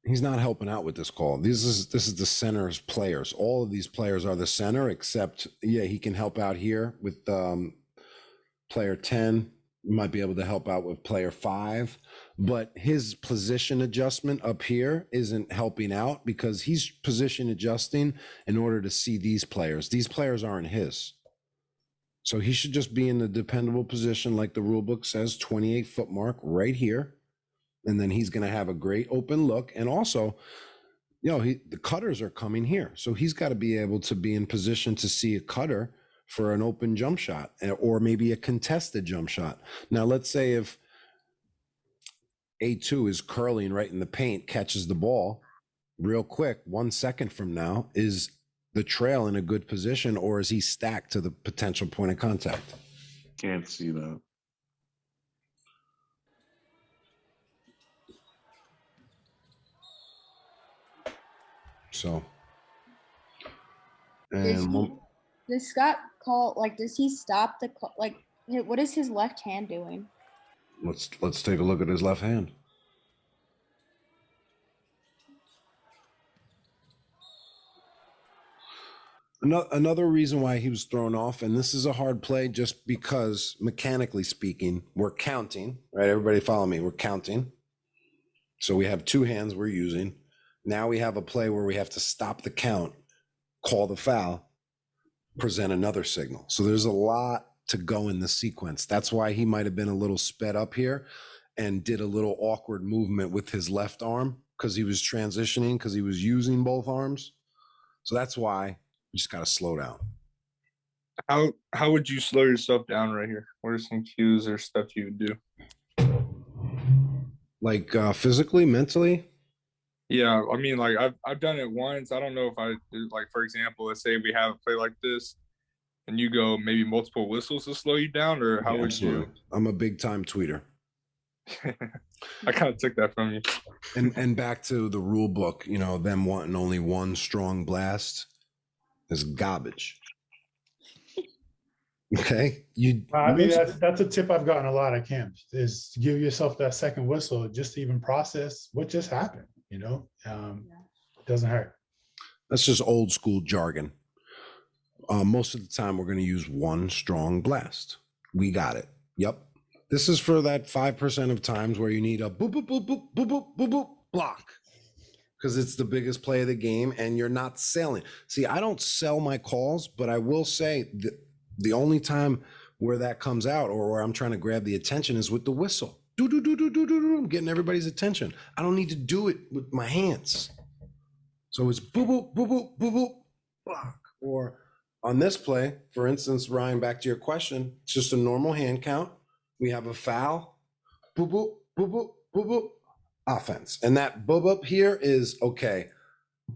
He's not helping out with this call. This is the center's players. All of these players are the center, except he can help out here with player 10. Might be able to help out with player 5, but his position adjustment up here isn't helping out because he's position adjusting in order to see these players. These players aren't his. So he should just be in the dependable position, like the rule book says, 28-foot mark right here. And then he's going to have a great open look. And also, the cutters are coming here. So he's got to be able to be in position to see a cutter for an open jump shot or maybe a contested jump shot. Now, let's say if A2 is curling right in the paint, catches the ball real quick, 1 second from now, is the trail in a good position, or is he stacked to the potential point of contact? Can't see that. So, Does and he, does Scott call, like, does he stop the call? Like, what is his left hand doing? let's take a look at his left hand. Another reason why he was thrown off, and this is a hard play just because mechanically speaking, we're counting, right? Everybody follow me. We're counting. So we have two hands we're using. Now we have a play where we have to stop the count, call the foul, present another signal. So there's a lot to go in the sequence. That's why he might have been a little sped up here and did a little awkward movement with his left arm because he was transitioning, because he was using both arms. So that's why you just got to slow down. How would you slow yourself down right here? What are some cues or stuff you would do? Like physically, mentally? Yeah, I mean, like I've done it once. I don't know if I do, like, for example, let's say we have a play like this, and you go maybe multiple whistles to slow you down, or how would you? I'm a big time tweeter. I kind of took that from you. And back to the rule book, you know, them wanting only one strong blast is garbage. Okay, I mean, that's a tip I've gotten a lot at camps, is to give yourself that second whistle just to even process what just happened. You know, it doesn't hurt. That's just old school jargon. Most of the time, we're going to use one strong blast. We got it. Yep. This is for that 5% of times where you need a boop, boop, boop, boop, boop, boop, boop, boop block, because it's the biggest play of the game and you're not selling. See, I don't sell my calls, but I will say that the only time where that comes out or where I'm trying to grab the attention is with the whistle. Do, do, do, do, do, do, do. I'm getting everybody's attention. I don't need to do it with my hands. So it's boop, boop, boop, boop, boop, boop, block. Or on this play, for instance, Ryan, back to your question, it's just a normal hand count. We have a foul, boop, boop, boop, boop, boop, boop, offense. And that boop up here is, okay,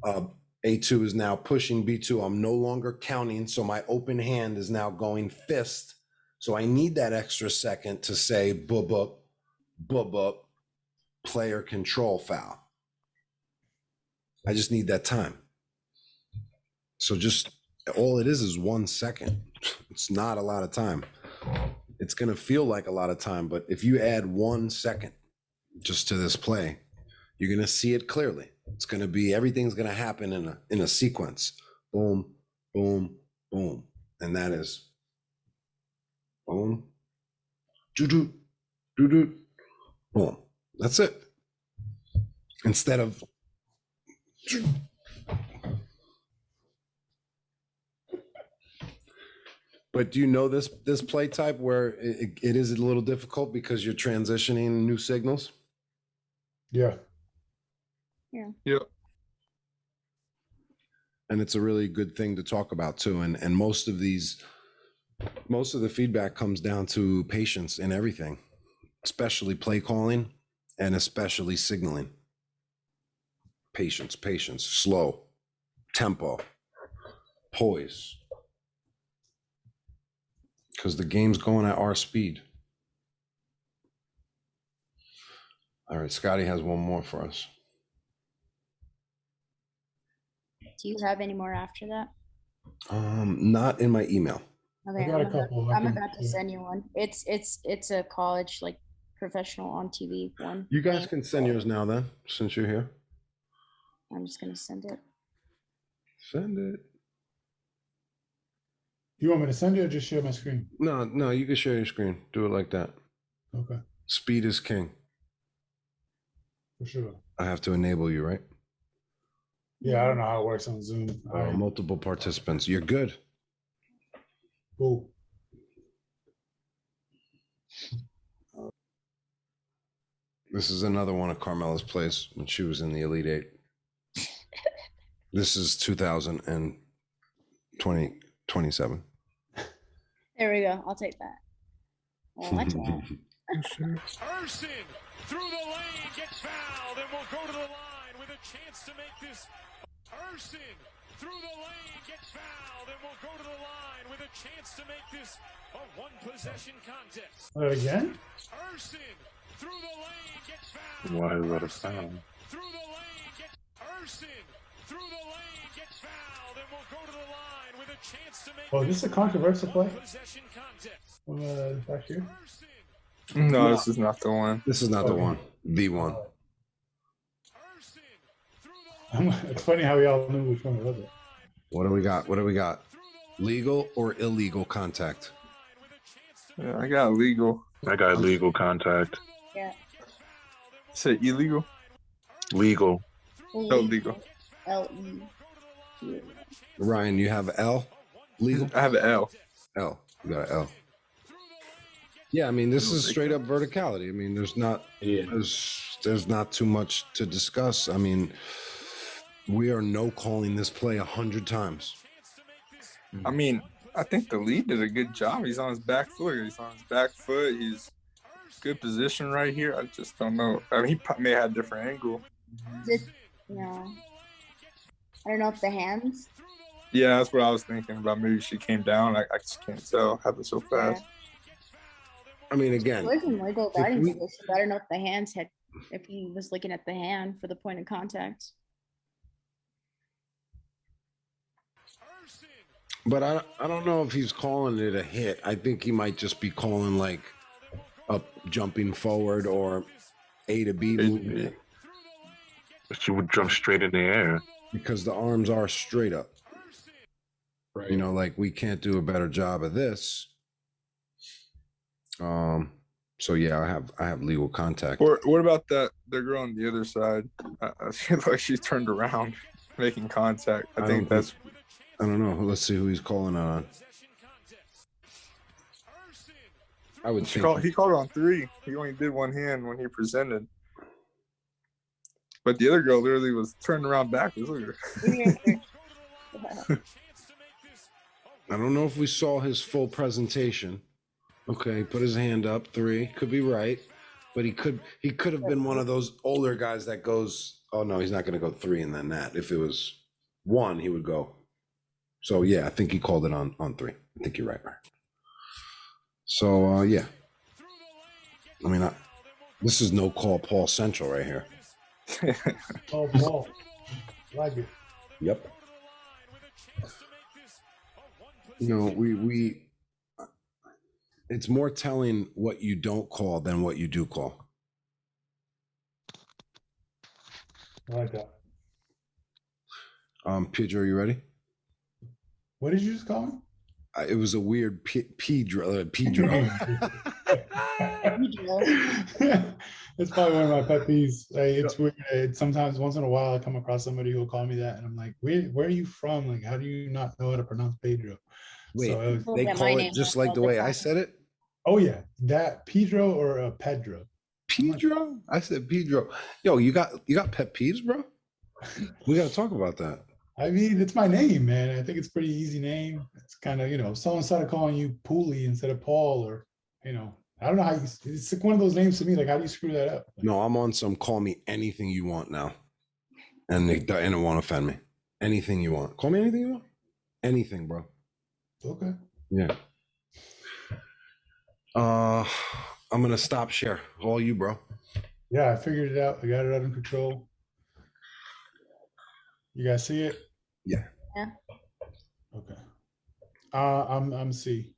A2 is now pushing B2. I'm no longer counting, so my open hand is now going fist. So I need that extra second to say boop up, player control foul. I just need that time. So just all it is 1 second. It's not a lot of time. It's going to feel like a lot of time, but if you add 1 second just to this play, you're going to see it clearly. It's going to be, everything's going to happen in a sequence. Boom, boom, boom. And that is boom, doo-doo, doo-doo, boom. That's it. Instead of but do you know this play type where it is a little difficult because you're transitioning new signals? Yeah. Yeah. And it's a really good thing to talk about too. And most of the feedback comes down to patience in everything, especially play calling and especially signaling. Patience, slow, tempo, poise. Because the game's going at our speed. All right, Scotty has one more for us. Do you have any more after that? Not in my email. Okay, I got a couple. I'm about to send you one. It's a college, like, professional on TV one. You guys can send yours now then, since you're here. I'm just gonna send it. Send it. You want me to send it or just share my screen? No, you can share your screen. Do it like that. Okay, Speed is king. for sure. I have to enable you, right? Yeah, I don't know how it works on Zoom. All right, Multiple participants. You're good. cool. This is another one of Carmela's plays when she was in the Elite Eight. This is 2027. There we go. I'll take that. Well, that's all. Ersin through the lane gets fouled and will go to the line with a chance to make this. Ersin through the lane gets fouled and will go to the line with a chance to make this a one-possession contest. Again? Ersin through the lane gets fouled. Why is that a foul? Through the lane gets Ersin through the lane, gets fouled, and will go to the line with a chance to make Oh, this is a controversial play possession contest. from back here. Urson, No, this is not the one. This is not the Okay. one. The one. Urson, through the line, It's funny how we all knew which one it was. What do we got? What do we got? Legal or illegal contact? with a chance to Yeah, I got illegal. I got legal contact. Yeah. Say illegal? Legal. No, legal. L-E. Ryan, you have L? Legal? I have an L. L. You got an L. Yeah, I mean, this is straight up verticality. I mean, there's not not too much to discuss. I mean, we are no calling this play 100 times. I mean, I think the lead did a good job. He's on his back foot. He's good position right here. I just don't know. I mean, he may have had a different angle. No. I don't know if the hands. Yeah, that's what I was thinking about. Maybe she came down. I just can't tell. Happened so fast. I mean, again, It was in legal guiding we- position. I don't know if the hands had, if he was looking at the hand for the point of contact. but I don't know if he's calling it a hit. I think he might just be calling like a jumping forward or A to B movement She would jump straight in the air. because the arms are straight up. Right. You know, like we can't do a better job of this. So yeah, I have legal contact. Or what about the girl on the other side? I feel like she turned around, making contact. I think that's. I don't know. Let's see who he's calling on. I would think He called it on 3. He only did one hand when he presented. But the other girl literally was turned around backwards. Look at her. I don't know if we saw his full presentation. Okay, put his hand up. 3 could be right, but he could have been one of those older guys that goes, oh no, he's not going to go 3 and then that. If it was 1, he would go. So yeah, I think he called it on 3. I think you're right. So yeah, I mean, this is no call Paul Central right here. Oh, Paul. Like it. Yep. You know, we it's more telling what you don't call than what you do call. I like that. Pedro, you ready? What did you just call him? It was a weird Pedro. It's probably one of my pet peeves. It's weird. Sometimes once in a while I come across somebody who'll call me that and I'm like, where are you from? Like, how do you not know how to pronounce Pedro? Wait, So it was- they Yeah, call my it name just is like all the the way I time. said it? oh yeah, that Pedro or Pedro. Pedro? I said Pedro. Yo, you got pet peeves, bro? We got to talk about that. I mean, it's my name, man. I think it's a pretty easy name. It's kind of, if someone started calling you Pooley instead of Paul, or, I don't know how it's like one of those names to me. Like, how do you screw that up? Like, No, I'm on some call me anything you want now. And it won't offend me. Anything you want. Call me anything you want. Anything, bro. okay. Yeah. I'm gonna stop share. All you, bro. Yeah, I figured it out. I got it under control. You guys see it? Yeah. Yeah. Okay. I'm C.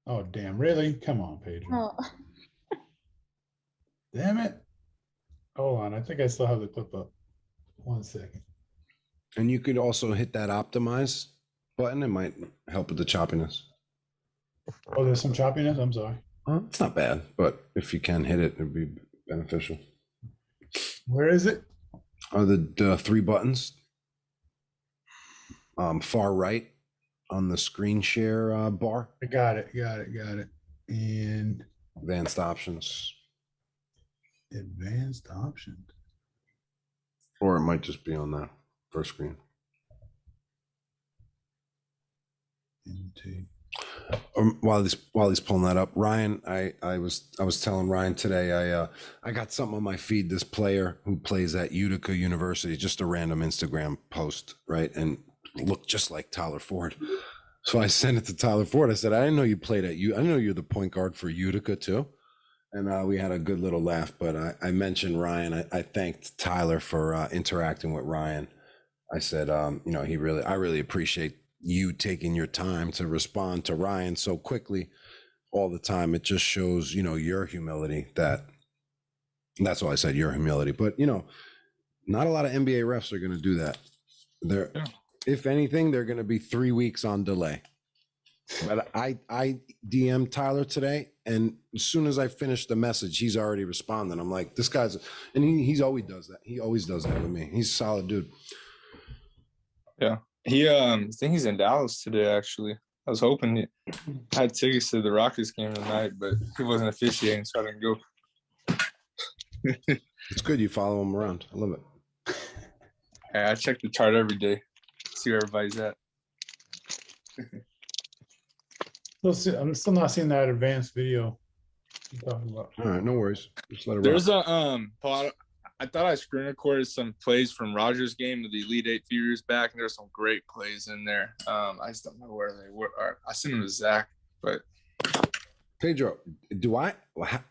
Oh damn! Really? Come on, Pedro. Oh, Damn it! Hold on. I think I still have the clip up. 1 second. And you could also hit that optimize button. It might help with the choppiness. Oh, there's some choppiness. I'm sorry. It's not bad, but if you can hit it, it'd be beneficial. Where is it? Are the 3 buttons far right on the screen share bar? I got it. Got it. And Advanced options. advanced options. Or it might just be on the first screen. Into While he's pulling that up, Ryan, I was telling Ryan today I got something on my feed. This player who plays at Utica University, just a random Instagram post, right, and looked just like Tyler Ford. So I sent it to Tyler Ford. I said, I didn't know you played at I know you're the point guard for Utica too. and we had a good little laugh. But I mentioned Ryan. I thanked Tyler for interacting with Ryan. I said, you know, I really appreciate you taking your time to respond to Ryan so quickly all the time. It just shows, you know, your humility. That's why I said your humility. But you know, not a lot of NBA refs are going to do that. They're, if anything, they're going to be 3 weeks on delay. But I DM Tyler today, and as soon as I finish the message, he's already responding. I'm like, this guy's, and he's always does that. He always does that with me. He's a solid dude. Yeah, he I think he's in Dallas today. Actually, I was hoping he had tickets to the Rockets game tonight, but he wasn't officiating, so I didn't go. It's good you follow him around. I love it. I check the chart every day, see where everybody's at. I'm still not seeing that advanced video you're talking about. All right, no worries. Just let it There's rock. Paul, I thought I screen recorded some plays from Rogers' game of the Elite Eight a few years back, and there's some great plays in there. I just don't know where they were. I sent them to Zach, but Pedro, do I?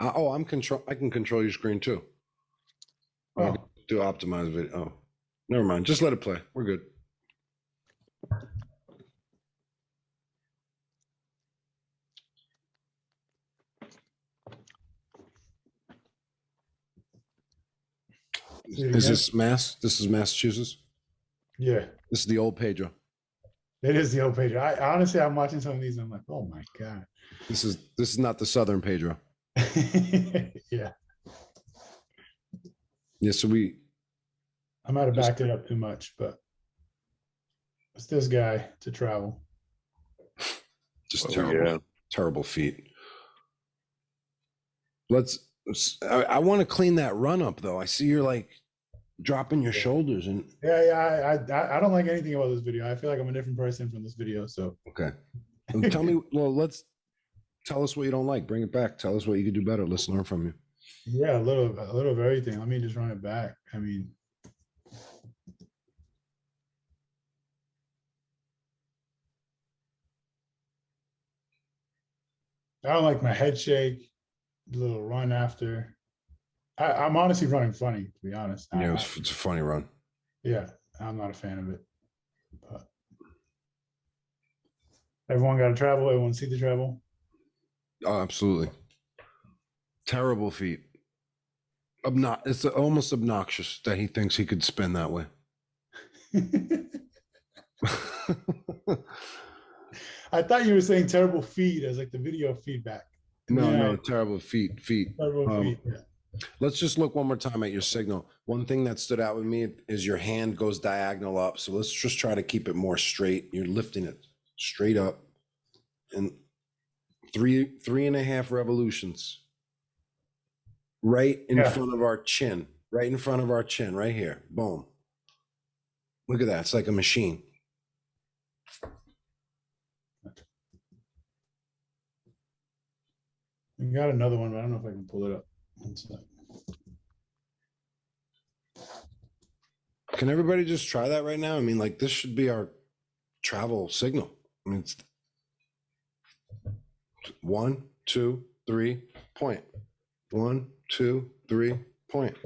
Oh, I can control your screen too. Oh. Do optimize video. Oh, never mind. Just let it play. We're good. Is this Mass? This is Massachusetts? Yeah, This is the old Pedro. it is the old page. I honestly, I'm watching some of these and I'm like, oh my God. This is not the Southern Pedro. Yeah, Yeah, so I might have backed it up too much, but it's this guy to travel. just Oh, terrible, yeah. terrible feet. I want to clean that run up though. I see you're like dropping your shoulders and Yeah, I don't like anything about this video. I feel like I'm a different person from this video. So okay. Tell me, well, tell us what you don't like. Bring it back. Tell us what you could do better. Let's learn from you. yeah, a little of everything. Let me just run it back. I mean, I don't like my head shake, the little run after. I'm honestly running funny, to be honest. Yeah, it's a funny run. Yeah, I'm not a fan of it. But everyone got to travel. Everyone see the travel. Oh, absolutely. Terrible feet. It's almost obnoxious that he thinks he could spin that way. I thought you were saying terrible feed as like the video feedback. No, terrible feet. Terrible feed. Yeah. Let's just look one more time at your signal. One thing that stood out with me is your hand goes diagonal up. So let's just try to keep it more straight. You're lifting it straight up, and 3.5 revolutions. Right in front of our chin. Right in front of our chin. Right here. Boom. Look at that. It's like a machine. We got another one, but I don't know if I can pull it up. One sec. Can everybody just try that right now? I mean, like, this should be our travel signal. I mean, it's 1, 2, 3, point. 1, 2, 3, point.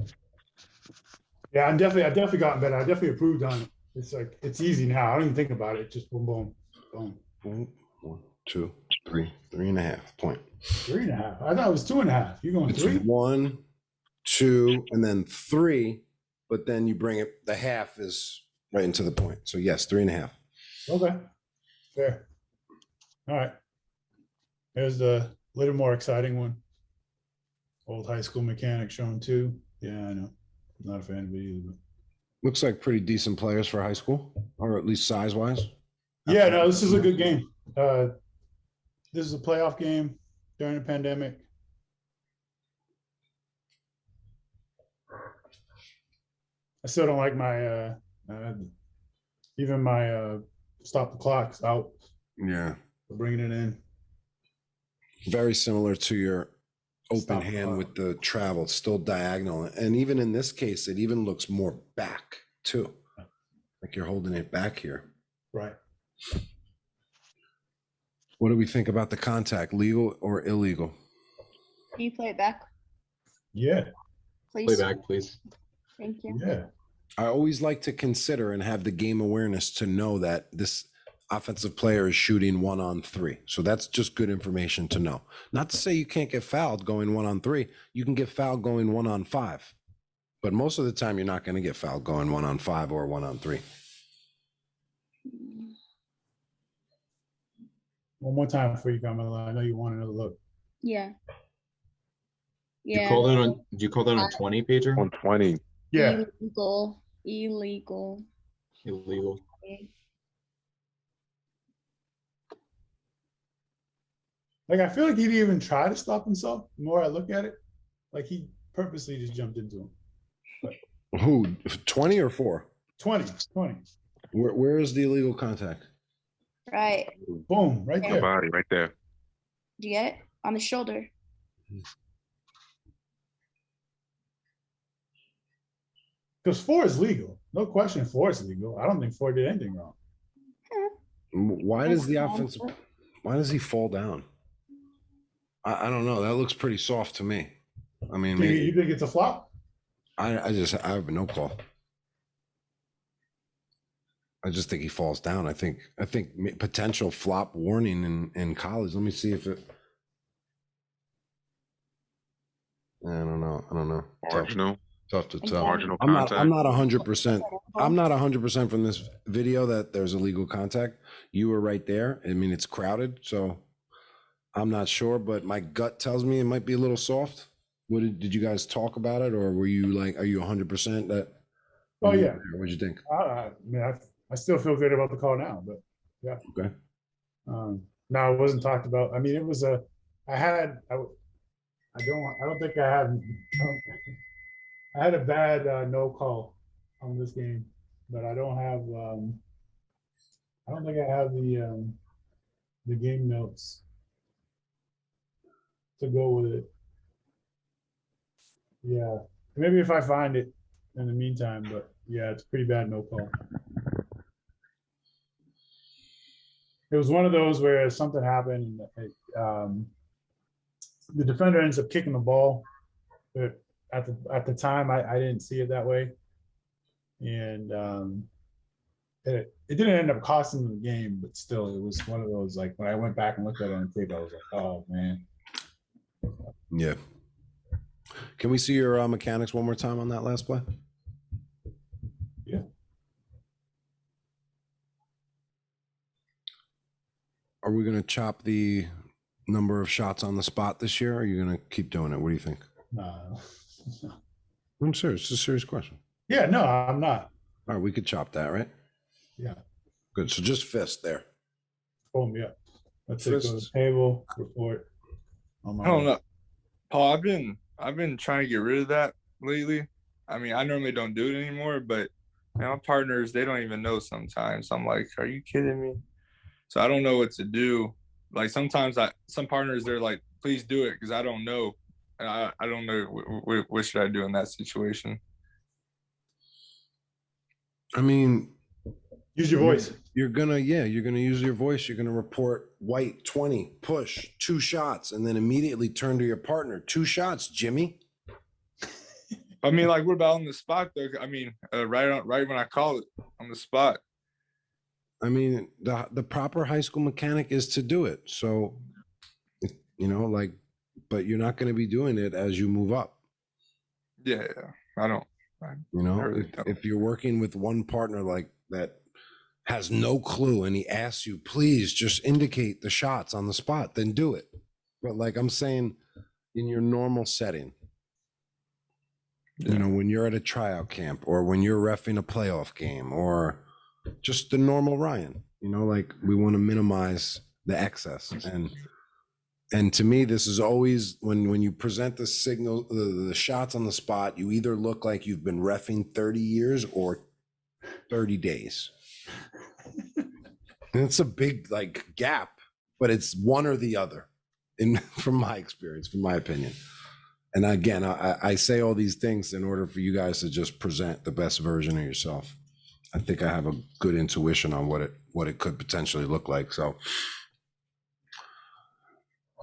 Yeah, I've definitely gotten better. I definitely improved on it. It's like it's easy now. I don't even think about it. Just boom, boom, boom. Boom. 1, 2, 3, 3.5, point. 3.5. I thought it was 2.5. You going It's 3? 1, 2, and then 3, but then you bring it, the half is right into the point. So yes, 3.5. Okay, fair. All right. There's the little more exciting one. Old high school mechanic showing 2. Yeah, I know. I'm not a fan of it either. But... Looks like pretty decent players for high school, or at least size-wise. Yeah, no, this is a good game. This is a playoff game during the pandemic. I still don't like my even my stop the clocks out. Yeah. Bringing it in. Very similar to your open Stop the hand clock. with the travel, still diagonal. And even in this case, it even looks more back too. Like you're holding it back here. Right. What do we think about the contact, legal or illegal? Can you play it back, Yeah, Play please? back, please. Thank you. yeah. I always like to consider and have the game awareness to know that this offensive player is shooting 1-on-3. So that's just good information to know. Not to say you can't get fouled going 1-on-3. You can get fouled going 1-on-5. But most of the time, you're not going to get fouled going 1-on-5 or 1-on-3. One more time before you come on. I know you want another look. Yeah. You Yeah. call that on? Did you call that on 20, Pedro? 120. Yeah, Illegal. Illegal. Illegal. like I feel like he didn't even try to stop himself. The more I look at it, like he purposely just jumped into him. Who, 20 or 4? 20. Where is the illegal contact? Right. Boom, right The there. body right there. Do you get it? On the shoulder. Because 4 is legal. No question 4 is legal. I don't think 4 did anything wrong. Why does the offensive, why does he fall down? I don't know. That looks pretty soft to me. I mean, You maybe, think it's a flop? I have no call. I just think he falls down. I think potential flop warning in college. Let me see if it. I don't know. Marginal. Tough to tell. Marginal I'm not contact. 100%. I'm not 100% from this video that there's illegal contact. You were right there. I mean, it's crowded, so I'm not sure, but my gut tells me it might be a little soft. Did you guys talk about it, or were you like, are you 100% that? Oh, yeah. What'd you think? I mean, I still feel good about the call now, but yeah. Okay. No, it wasn't talked about. I mean, it was I don't think I had, I had a bad no call on this game, but I don't think I have the game notes to go with it. Yeah, maybe if I find it in the meantime, but yeah, it's pretty bad no call. It was one of those where something happened. The defender ends up kicking the ball, but at the time I didn't see it that way, and it didn't end up costing them the game, but still it was one of those, like, when I went back and looked at it on tape, I was like, oh man. Yeah. Can we see your mechanics one more time on that last play? Yeah. Are we going to chop the number of shots on the spot this year? Or are you going to keep doing it? What do you think? No. I'm serious. It's a serious question. Yeah, no, I'm not. All right, we could chop that, right? Yeah. Good. So just fist there. Boom, yeah. Let's go to the table, report. I don't know, Paul. I've been trying to get rid of that lately. I mean, I normally don't do it anymore, but my partners, they don't even know sometimes. I'm like, are you kidding me? So I don't know what to do. Like sometimes some partners, they're like, please do it, because I don't know. And I don't know what should I do in that situation. I mean, use your voice. You're gonna use your voice. You're gonna report white 20, push 2 shots, and then immediately turn to your partner. 2 shots, Jimmy. I mean, like, what about on the spot though? I mean, right when I call it on the spot. I mean, the proper high school mechanic is to do it. So, like, but you're not going to be doing it as you move up. Yeah, I don't. I really don't. If you're working with one partner like that has no clue and he asks you, please just indicate the shots on the spot, then do it. But like I'm saying, in your normal setting, when you're at a tryout camp or when you're reffing a playoff game or just the normal Ryan, like we want to minimize the excess. And to me, this is always when you present the signal, the shots on the spot, you either look like you've been reffing 30 years or 30 days. And it's a big gap, but it's one or the other from my experience, from my opinion. And again, I say all these things in order for you guys to just present the best version of yourself. I think I have a good intuition on what it could potentially look like. So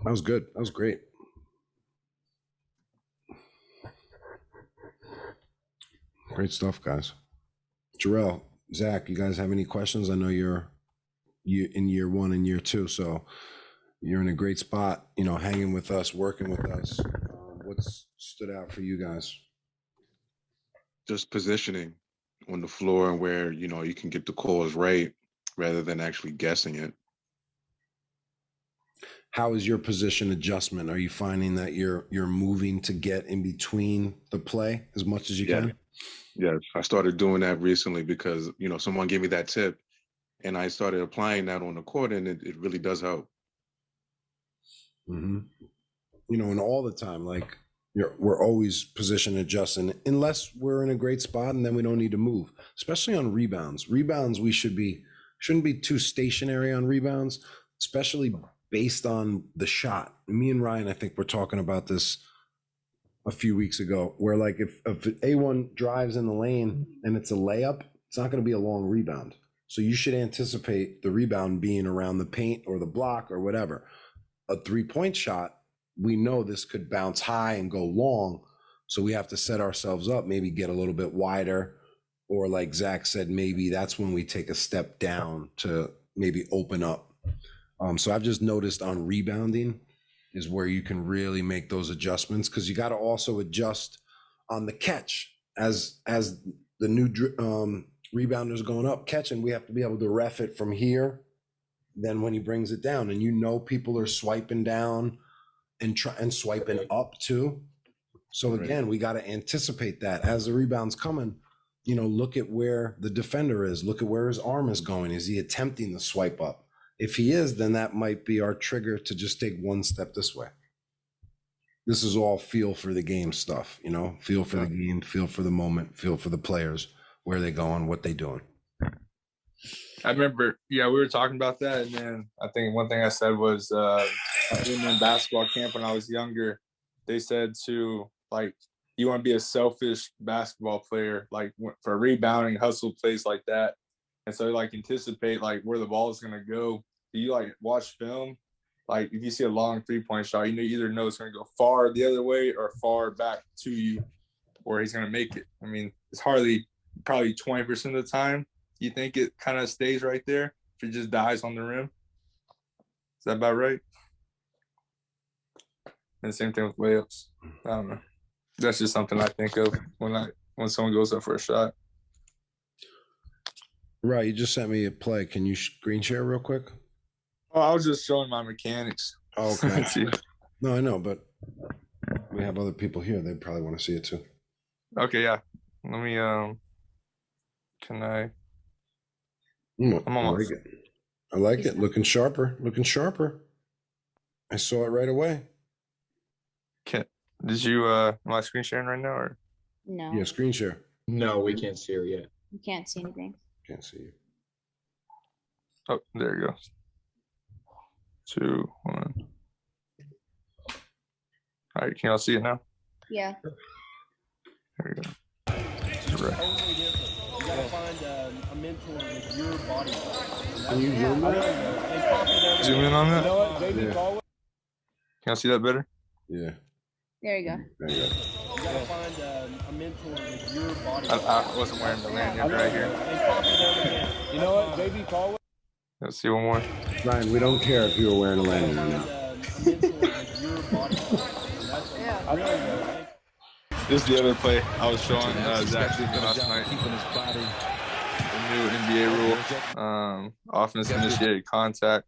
that was good. That was great. Great stuff, guys. Jarrell, Zach, you guys have any questions? I know you're in year 1 and year 2, so you're in a great spot, you know, hanging with us, working with us. What's stood out for you guys? Just positioning on the floor and where, you know, you can get the calls right rather than actually guessing it. How is your position adjustment? Are you finding that you're moving to get in between the play as much as you can? Yes, I started doing that recently because, you know, someone gave me that tip and I started applying that on the court, and it really does help. Mm-hmm. You know, and all the time, like we're always position adjusting unless we're in a great spot, and then we don't need to move, especially on rebounds. Rebounds, we shouldn't be too stationary on rebounds, especially based on the shot. Me and Ryan, I think we're talking about this a few weeks ago, where like if A1 drives in the lane and it's a layup, it's not going to be a long rebound. So you should anticipate the rebound being around the paint or the block or whatever. A 3-point shot, we know this could bounce high and go long. So we have to set ourselves up, maybe get a little bit wider, or like Zach said, maybe that's when we take a step down to maybe open up. So I've just noticed on rebounding is where you can really make those adjustments, because you got to also adjust on the catch as the new rebounders going up catching. We have to be able to ref it from here. Then when he brings it down, and you know people are swiping down and swiping up too. So again, we got to anticipate that as the rebound's coming. You know, look at where the defender is. Look at where his arm is going. Is he attempting to swipe up? If he is, then that might be our trigger to just take one step this way. This is all feel for the game stuff, you know, feel for the game, feel for the moment, feel for the players, where they going, what they doing. I remember, we were talking about that, and then I think one thing I said was in basketball camp when I was younger, they said to, like, you want to be a selfish basketball player, like for rebounding, hustle plays like that. And so like anticipate like where the ball is going to go. Do you like watch film? Like if you see a long 3-point shot, you either know it's going to go far the other way or far back to you, or he's going to make it. I mean, it's probably 20% of the time you think it kind of stays right there if it just dies on the rim. Is that about right? And the same thing with layups. I don't know. That's just something I think of when someone goes up for a shot. Right, you just sent me a play. Can you screen share real quick? Oh, I was just showing my mechanics. Oh, okay. No, I know, but we have other people here. They probably want to see it too. Okay, yeah. Let me can I I'm I almost like it. I like it. Looking sharper. I saw it right away. did you am I screen sharing right now or No, Yeah, screen share. No, we can't see her yet. you can't see anything. Can't see you. oh there you go. 2, 1. All right, can y'all see it now? Yeah. There we go. Right. You gotta find a mentor with your body type. Can you zoom in? Zoom in on You that. know what? Baby, Yeah. call it. Can y'all see that better? Yeah. There you go. There you go. You gotta find a mentor with your body I wasn't wearing the lanyard right here. And copy them again. You know what? Baby, call it. Let's see one more. Ryan, we don't care if you were wearing a lanyard or not. A mentor with your body type. And that's Yeah. really good. This is the other play I was showing Zach last night. The new NBA rule, offense initiated contact.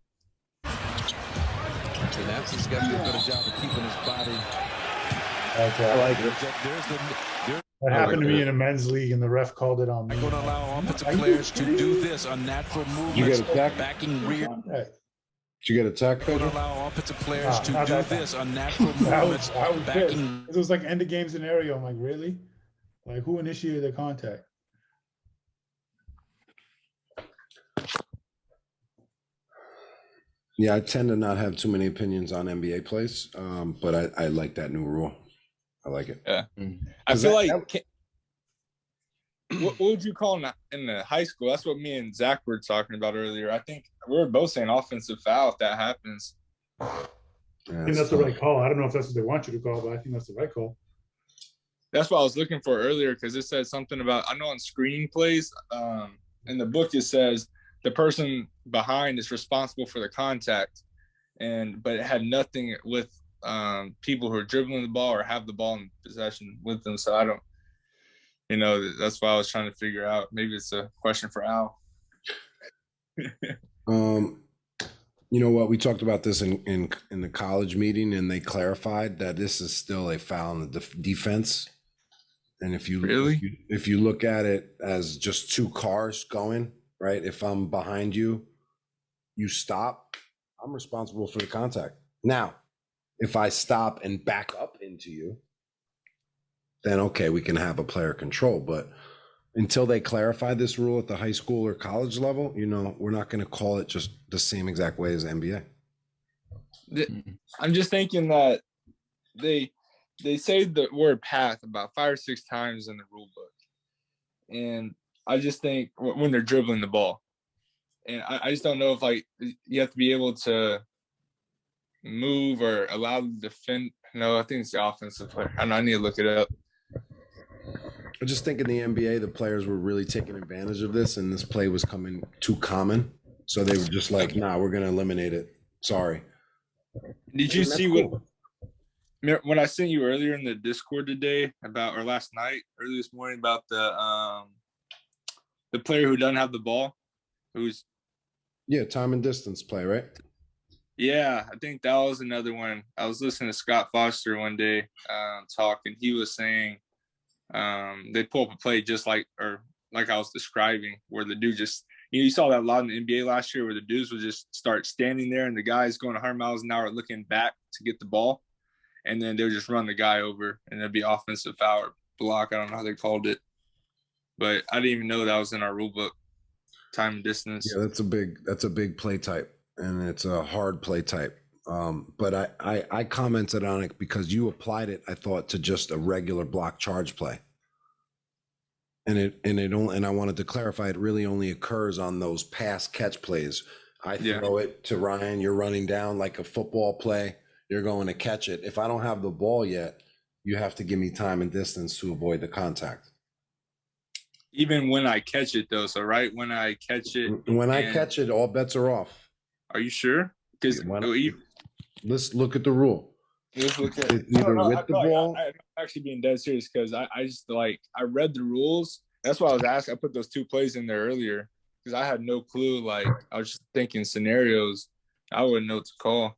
Okay, I like it. That happened to me in a men's league, and the ref called it on me. Going to allow offensive players to do this unnatural You movements, get a tech? backing rear. Hey, Did you get a tech, Going to Pedro? allow offensive players to not do that time. this unnatural I movements, was pissed. backing. It was like end of game scenario. I'm like, really? Like, who initiated the contact? Yeah, I tend to not have too many opinions on NBA plays, but I like that new rule. I like it. I 'Cause feel that- like what would you call in the high school? That's what me and Zach were talking about earlier. I think we were both saying offensive foul if that happens. I think that's the right call. I don't know if that's what they want you to call, but I think that's the right call. That's what I was looking for earlier because it said something about, I know on screen plays, in the book it says the person behind is responsible for the contact, but it had nothing with people who are dribbling the ball or have the ball in possession with them. So I don't, that's why I was trying to figure out. Maybe it's a question for Al. You know what? We talked about this in the college meeting, and they clarified that this is still a foul in the defense. And if you look at it as just two cars going, right? If I'm behind you, you stop, I'm responsible for the contact. Now, if I stop and back up into you, then okay, we can have a player control. But until they clarify this rule at the high school or college level, we're not going to call it just the same exact way as NBA. I'm just thinking that they say the word path about 5 or 6 times in the rule book. And I just think when they're dribbling the ball, and I just don't know if you have to be able to move or allow the defend. No, I think it's the offensive player. I need to look it up. I just think in the NBA, the players were really taking advantage of this, and this play was coming too common. So they were just like, nah, we're going to eliminate it. Sorry. Did you see when I sent you earlier in the Discord today or last night, early this morning, about the player who doesn't have the ball? Time and distance play, right? Yeah, I think that was another one. I was listening to Scott Foster one day talk, and he was saying they pull up a play just like I was describing, where the dude just, you saw that a lot in the NBA last year, where the dudes would just start standing there and the guy's going 100 miles an hour looking back to get the ball, and then they would just run the guy over, and it'd be offensive foul or block. I don't know how they called it, but I didn't even know that was in our rule book. Time and distance. Yeah, that's a big play type, and it's a hard play type. But I commented on it because you applied it, I thought, to just a regular block charge play. And I wanted to clarify, it really only occurs on those pass catch plays. I throw it to Ryan, you're running down like a football play, you're going to catch it. If I don't have the ball yet, you have to give me time and distance to avoid the contact. Even when I catch it, though. So right when I catch it. When I catch it, all bets are off. Are you sure? Because let's look at the rule. Let's look at it. Either with the ball. I'm actually being dead serious because I just I read the rules. That's why I was asking. I put those 2 plays in there earlier because I had no clue. I was just thinking scenarios. I wouldn't know what to call.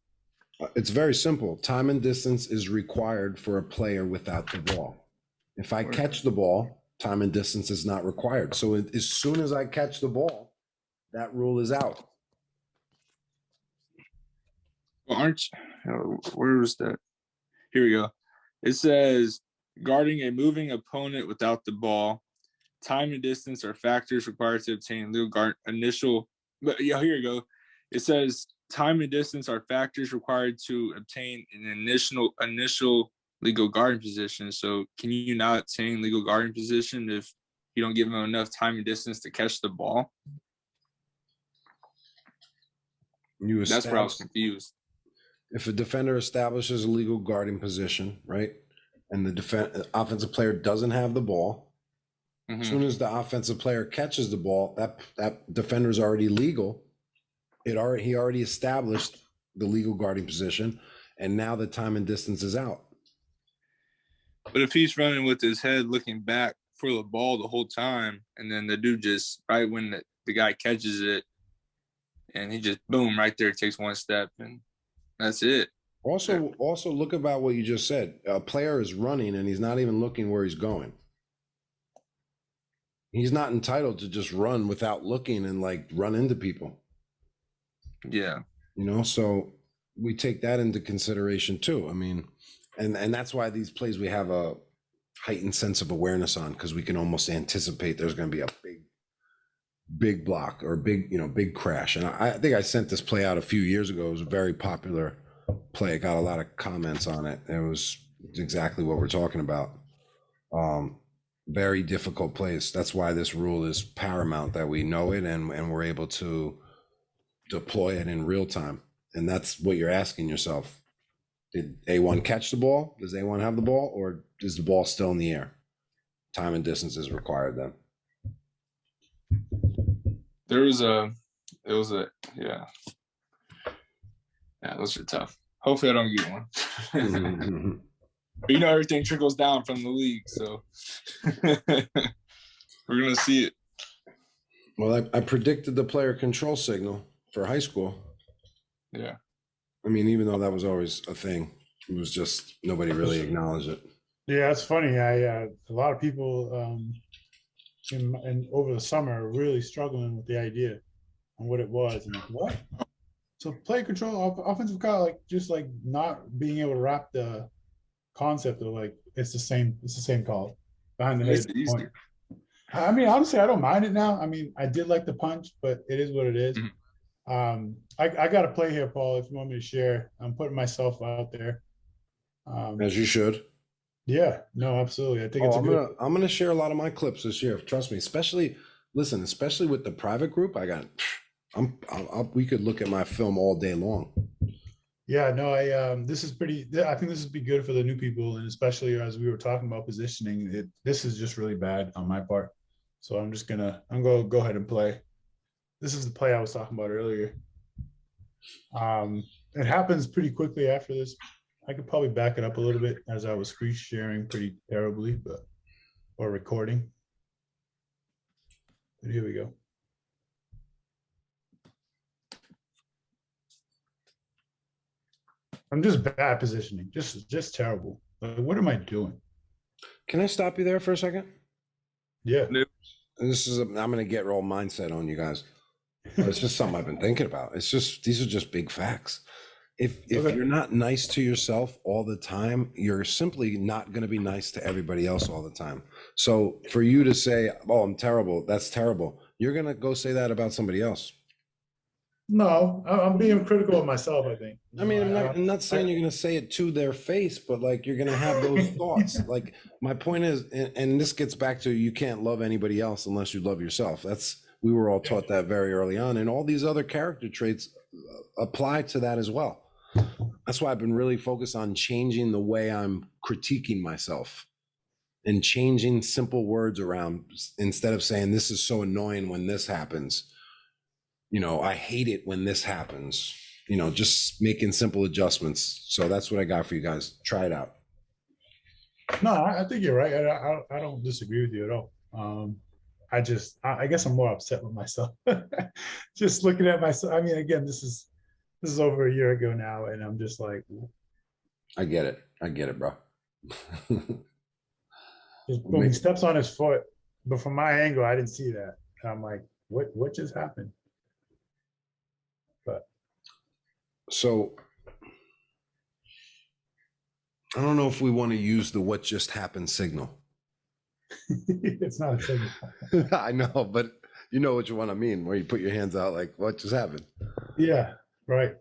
It's very simple. Time and distance is required for a player without the ball. If I catch the ball, time and distance is not required. So as soon as I catch the ball, that rule is out. Well, where was that? Here we go. It says guarding a moving opponent without the ball. Time and distance are factors required to obtain legal guard initial. But here you go. It says time and distance are factors required to obtain an initial legal guarding position. So can you not obtain legal guarding position if you don't give them enough time and distance to catch the ball? That's where I was confused. If a defender establishes a legal guarding position, right, and the offensive player doesn't have the ball, as soon as the offensive player catches the ball, that defender is already legal. He already established the legal guarding position, and now the time and distance is out. But if he's running with his head looking back for the ball the whole time, and then the dude just right when the guy catches it, and he just boom right there takes one step, and that's it. Also look about what you just said. A player is running and he's not even looking where he's going. He's not entitled to just run without looking and run into people. Yeah. So we take that into consideration too. I mean, and that's why these plays we have a heightened sense of awareness on, because we can almost anticipate there's going to be a big block or big crash. And I think I sent this play out a few years ago. It was a very popular play. It got a lot of comments on it. It was exactly what we're talking about. Very difficult plays. That's why this rule is paramount, that we know it and we're able to deploy it in real time. And that's what you're asking yourself. Did A1 catch the ball? Does A1 have the ball, or is the ball still in the air? Time and distance is required then. Yeah. Yeah, those are tough. Hopefully I don't get one. But you know, everything trickles down from the league, so we're gonna see it. Well, I predicted the player control signal for high school. Yeah. I mean, even though that was always a thing, it was just nobody really acknowledged it. Yeah, it's funny. A lot of people in over the summer are really struggling with the idea and what it was. And like, what? So play control, offensive call, like just like not being able to wrap the concept of like it's the same call behind the head. Makes it easier. I mean, honestly, I don't mind it now. I mean, I did like the punch, but it is what it is. I got to play here, Paul. If you want me to share, I'm putting myself out there. As you should. Yeah, no, absolutely. I think it's I'm gonna share a lot of my clips this year. Trust me, especially with the private group. We could look at my film all day long. Yeah, no, this is pretty. I think this would be good for the new people, and especially as we were talking about positioning. This is just really bad on my part, so I'm gonna go ahead and play. This is the play I was talking about earlier. It happens pretty quickly after this. I could probably back it up a little bit as I was screen sharing pretty terribly, or recording. But here we go. I'm just bad positioning, just terrible. Like, what am I doing? Can I stop you there for a second? Yeah. I'm gonna get all mindset on you guys. It's just something I've been thinking about. These are just big facts. If you're not nice to yourself all the time, you're simply not going to be nice to everybody else all the time. So for you to say, "Oh, I'm terrible," that's terrible. You're going to go say that about somebody else. No, I'm being critical of myself, I think. I mean, I'm not saying you're going to say it to their face, but like you're going to have those thoughts. Like my point is, and this gets back to, you can't love anybody else unless you love yourself. We were all taught that very early on, and all these other character traits apply to that as well. That's why I've been really focused on changing the way I'm critiquing myself and changing simple words around. Instead of saying, "This is so annoying when this happens," "I hate it when this happens," just making simple adjustments. So that's what I got for you guys. Try it out. No, I think you're right. I don't disagree with you at all. I guess I'm more upset with myself. Just looking at myself. I mean, again, this is over a year ago now, and I'm just like, I get it, bro. When he steps on his foot, but from my angle, I didn't see that. And I'm like, what just happened? But so I don't know if we want to use the "what just happened" signal. It's not a signal. I know, but you know what I mean, where you put your hands out like, "What just happened?" Yeah, right.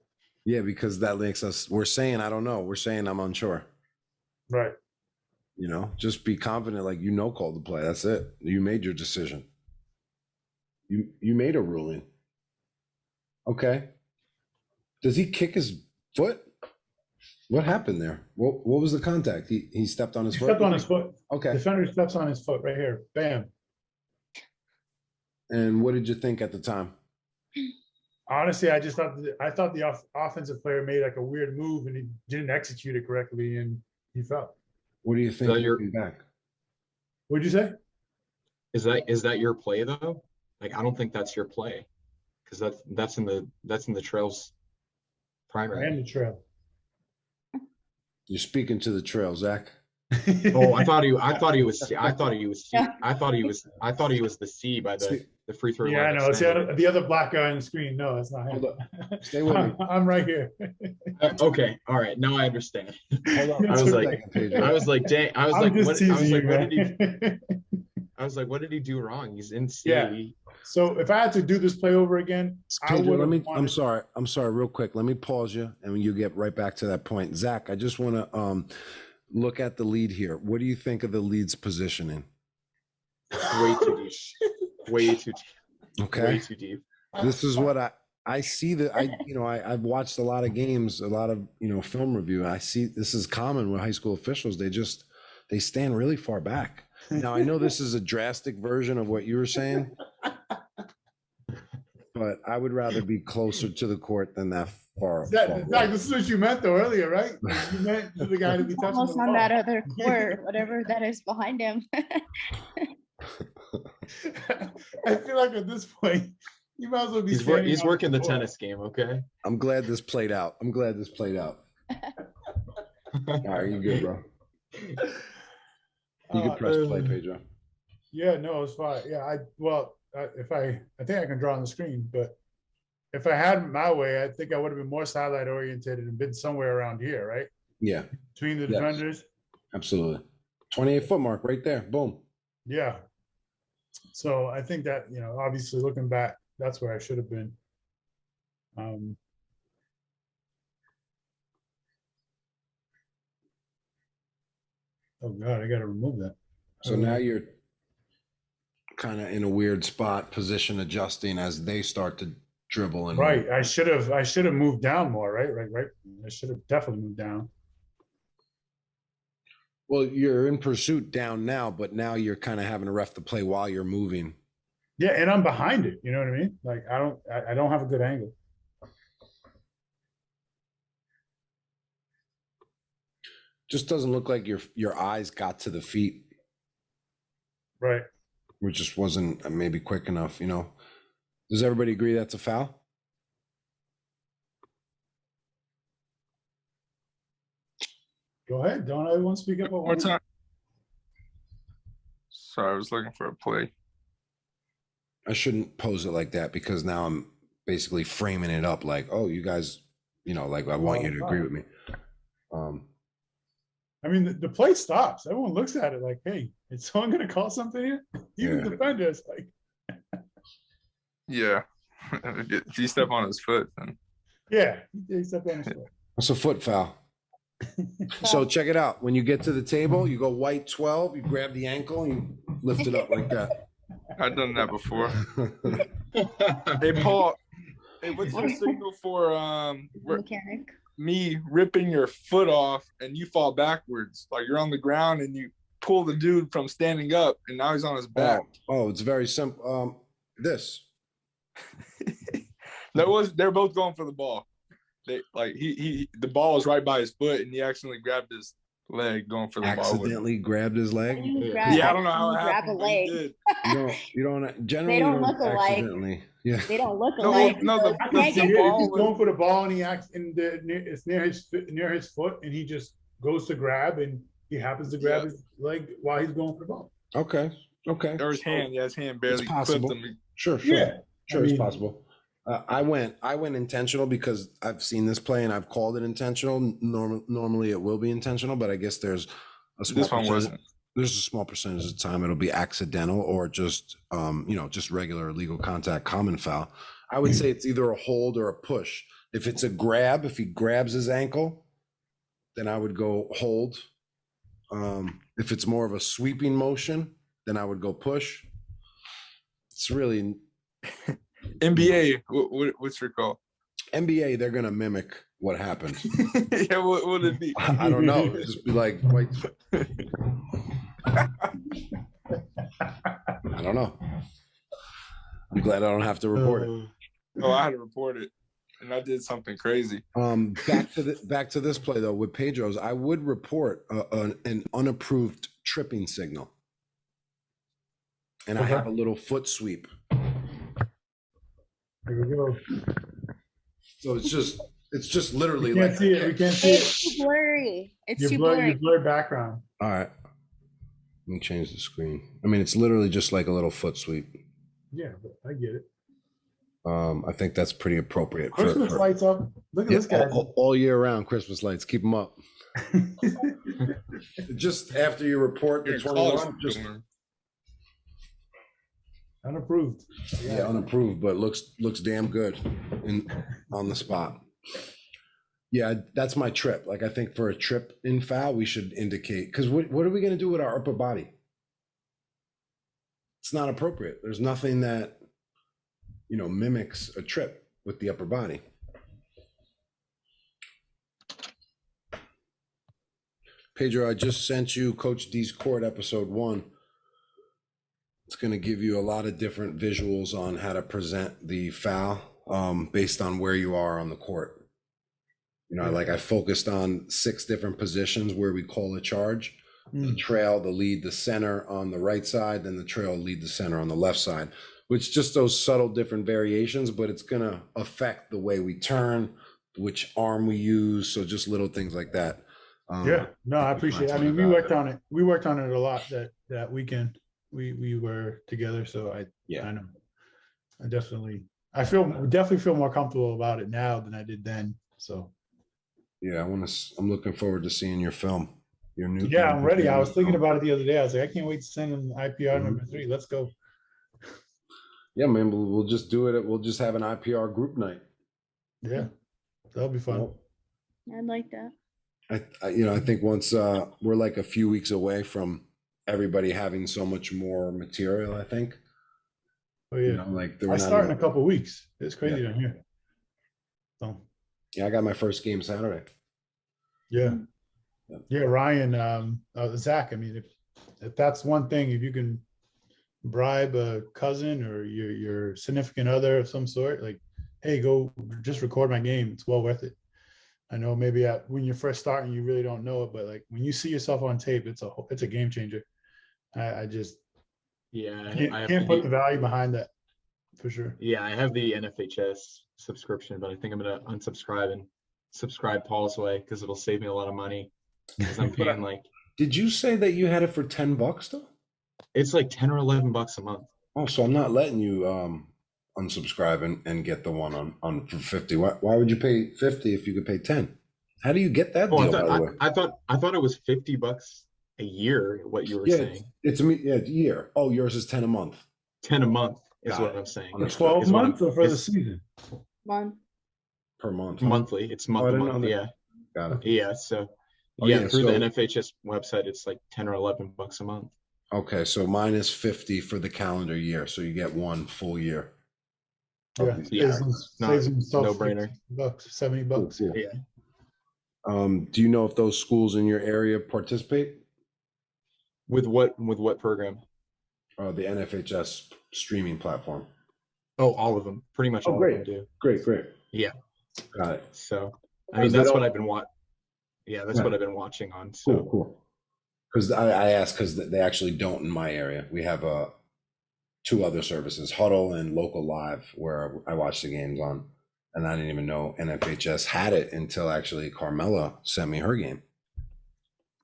Yeah, because that makes us, we're saying, I don't know. We're saying, I'm unsure. Right. Just be confident, like, call the play. That's it. You made your decision. You made a ruling. Okay. Does he kick his foot? What happened there? What was the contact? He stepped on his foot? Stepped on his foot. Okay. Defender steps on his foot right here. Bam. And what did you think at the time? Honestly, I thought the offensive player made like a weird move and he didn't execute it correctly and he fell. What do you think looking back? What'd you say? Is that your play though? Like, I don't think that's your play, because that's in the trails primary. And the trail. You're speaking to the trail, Zach. Oh, I thought he was the C by the free throw. Yeah, I know. It's the other black guy on the screen. No, it's not him. Hold up. Stay with me. I'm right here. Okay, all right. Now I understand. Hold up. I was like, what did he do wrong? He's in C. Yeah. So if I had to do this play over again, I'm sorry, real quick. Let me pause you, and you get right back to that point. Zach, I just want to look at the lead here. What do you think of the lead's positioning? Way too deep. Way too deep. Okay. Way too deep. This is what I see that I've watched a lot of games, a lot of, film review. I see this is common with high school officials. They stand really far back. Now I know this is a drastic version of what you were saying, but I would rather be closer to the court than that far. In fact, this is what you meant though earlier, right? You meant for the guy to be touching Almost the on ball. that other court, whatever that is behind him. I feel like at this point, you might as well be. He's working the court. tennis game, okay? I'm glad this played out. All right, you good, bro. You can press play, Pedro. Yeah, no, it's fine. Yeah, I think I can draw on the screen, but if I had it my way, I think I would have been more sideline oriented and been somewhere around here, right? Yeah, Between the Yes. defenders. absolutely. 28-foot mark right there. Boom. Yeah. So I think that, obviously looking back, that's where I should have been. Oh God, I gotta remove that. So now you're kind of in a weird spot, position adjusting as they start to dribble and Right, I should have moved down more, right? Right. I should have definitely moved down. Well, you're in pursuit down now, but now you're kind of having a ref to play while you're moving. Yeah, and I'm behind it, you know what I mean? Like I don't have a good angle. Just doesn't look like your eyes got to the feet, Right. which just wasn't maybe quick enough, Does everybody agree that's a foul? Go ahead. Don't everyone speak up? One time. Sorry, I was looking for a play. I shouldn't pose it like that because now I'm basically framing it up like, oh, you guys, like I want you to agree with me. I mean, the play stops. Everyone looks at it like, hey, is someone going to call something here? Even Yeah. defenders, like, Yeah. If you step on his foot, then yeah, he stepped on his foot. That's a foot foul. So check it out. When you get to the table, you go white 12, you grab the ankle and you lift it up like that. I've done that before. Hey, Paul. Hey, what's your signal for Mechanic. me ripping your foot off and you fall backwards? Like you're on the ground and you pull the dude from standing up and now he's on his back. Oh, it's very simple. This. They're both going for the ball. The ball was right by his foot and he accidentally grabbed his leg going for the ball. Accidentally grabbed his leg. Yeah, I don't know how it grab a happened. but he leg. did. You don't generally. They don't look alike. accidentally. Yeah. They don't look No, alike. no, so the you can't get- ball He's was- going for the ball and he acts it's near his foot and he just goes to grab and he happens to grab his leg while he's going for the ball. Okay. Or his hand. Yeah, his hand barely clipped possible. him. Sure. Yeah. Sure, I it's mean- possible. I went intentional because I've seen this play and I've called it intentional. Normally it will be intentional, but I guess there's a small This one wasn't. There's a small percentage of the time it'll be accidental or just just regular illegal contact, common foul. I would say it's either a hold or a push. If it's a grab, if he grabs his ankle, then I would go hold. If it's more of a sweeping motion, then I would go push. It's really NBA, what's your call? NBA, they're gonna mimic what happened. Yeah, what would it be? I don't know. It'd just be like white. I don't know. I'm glad I don't have to report it. Oh, I had to report it, and I did something crazy. Back to this play though with Pedro's. I would report an unapproved tripping signal, and I have a little foot sweep. There we go. So it's just literally We can't like see it. We can't see It's it. too blurry. It's Your too blurred, blurry. your blurred background. All right. Let me change the screen. I mean, it's literally just like a little foot sweep. Yeah, but I get it. I think that's pretty appropriate. Christmas lights up. Look at Yeah, this guy. all year round, Christmas lights. Keep them up. Just after you report the Your 21, calls just doing- Unapproved. yeah, unapproved, but looks damn good on the spot. Yeah, that's my trip. Like I think for a trip in foul, we should indicate because what are we going to do with our upper body? It's not appropriate. There's nothing that mimics a trip. with the upper body. Pedro, I just sent you Coach D's Court episode 1. It's going to give you a lot of different visuals on how to present the foul based on where you are on the court. You know, like I focused on 6 different positions where we call a charge. The trail, the lead, the center on the right side, then the trail, lead, the center on the left side, which just those subtle different variations, but it's going to affect the way we turn, which arm we use. So just little things like that. Yeah, no, I appreciate it. I mean, we worked on it. We worked on it a lot that weekend. We were together. So I know. I definitely feel more comfortable about it now than I did then. So yeah, I'm looking forward to seeing your film. Your new. Yeah, I'm ready. I was thinking about it the other day. I was like, I can't wait to send him IPR number 3. Let's go. Yeah, man, we'll just do it. We'll just have an IPR group night. Yeah, that'll be fun. I'd like that. I think once we're like a few weeks away from everybody having so much more material, I think. Oh yeah, I start in a couple of weeks. It's crazy down here. So yeah, I got my first game Saturday. Yeah. Yeah, Ryan, Zach, I mean, if that's one thing, if you can bribe a cousin or your significant other of some sort, like, hey, go just record my game. It's well worth it. I know maybe when you're first starting, you really don't know it, but like when you see yourself on tape, it's a game changer. I just can't put the value behind that for sure. Yeah, I have the NFHS subscription, but I think I'm gonna unsubscribe and subscribe Paul's way because it'll save me a lot of money. Because I'm paying like. Did you say that you had it for $10 though? It's like $10 or $11 a month. Oh, so I'm not letting you unsubscribe and get the one on for 50. Why would you pay 50 if you could pay 10? How do you get that deal? I thought it was $50 a year. What you were saying? It's a year. Oh, yours is 10 a month. 10 a month is what I'm saying. For 12 months or for the season? Month. Per month. Monthly. It's month to month. Yeah. Got it. Yeah. So. Through the NFHS website, it's like $10 or $11 a month. Okay, so mine is 50 for the calendar year, so you get one full year. Yeah, no brainer. $70. Cool. Yeah. Do you know if those schools in your area participate? With what program? The NFHS streaming platform. Oh, all of them. Pretty much all of them do. Great. Yeah. Got it. So, I mean, that's what I've been watching. Yeah, that's what I've been watching on. So cool. Because I asked because they actually don't in my area. We have 2 other services, Huddle and Local Live, where I watch the games on, and I didn't even know NFHS had it until actually Carmela sent me her game.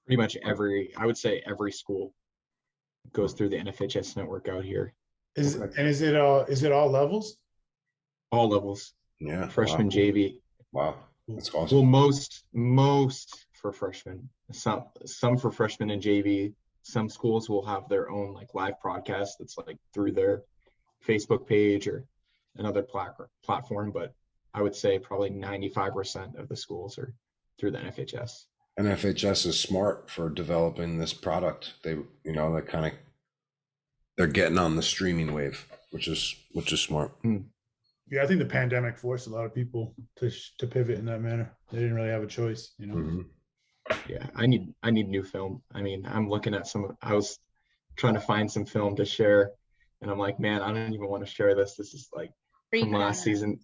Pretty much I would say every school goes through the NFHS network out here. Is it all levels? All levels. Yeah. Freshman, JV. Wow. That's awesome. Well, most for freshmen, some for freshmen and JV. Some schools will have their own like live broadcast that's like through their Facebook page or another platform. But I would say probably 95% of the schools are through the NFHS. NFHS is smart for developing this product. They're getting on the streaming wave, which is smart. Yeah, I think the pandemic forced a lot of people to pivot in that manner. They didn't really have a choice, Mm-hmm. Yeah, I need new film. I mean, I'm looking at I was trying to find some film to share, and I'm like, man, I don't even want to share this. This is like from last season,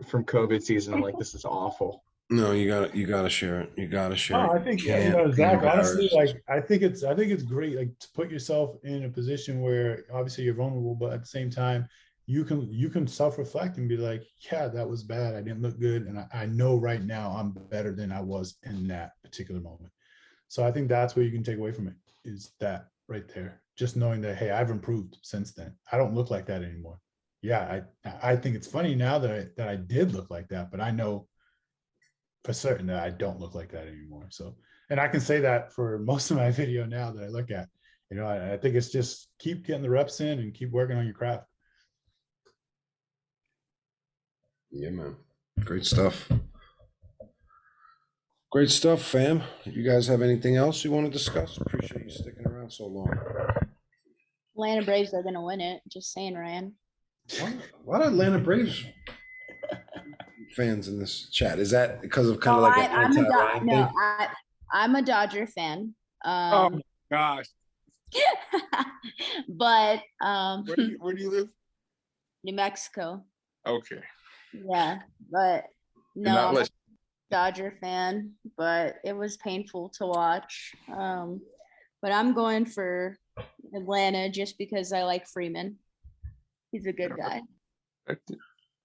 from COVID season. I'm like, this is awful. No, you gotta share it. You gotta share it. I think Zach, honestly, like I think it's great, like to put yourself in a position where obviously you're vulnerable, but at the same time, you can self-reflect and be like, yeah, that was bad. I didn't look good. And I know right now I'm better than I was in that particular moment. So I think that's what you can take away from it, is that right there. Just knowing that, hey, I've improved since then. I don't look like that anymore. Yeah, I think it's funny now that I did look like that, but I know for certain that I don't look like that anymore. So, and I can say that for most of my video now that I look at. I think it's just keep getting the reps in and keep working on your craft. Yeah, man. Great stuff. Great stuff, fam. You guys have anything else you want to discuss? Appreciate you sticking around so long. Atlanta Braves are going to win it. Just saying, Ryan. A lot of Atlanta Braves fans in this chat. Is that because of kind Oh, of like an I'm a anti-Ryan no, thing? I'm a Dodger fan. Oh my gosh. But Where do you live? New Mexico. Okay. Yeah, but Did no, not I'm a let- Dodger fan, but it was painful to watch. But I'm going for Atlanta just because I like Freeman. He's a good guy.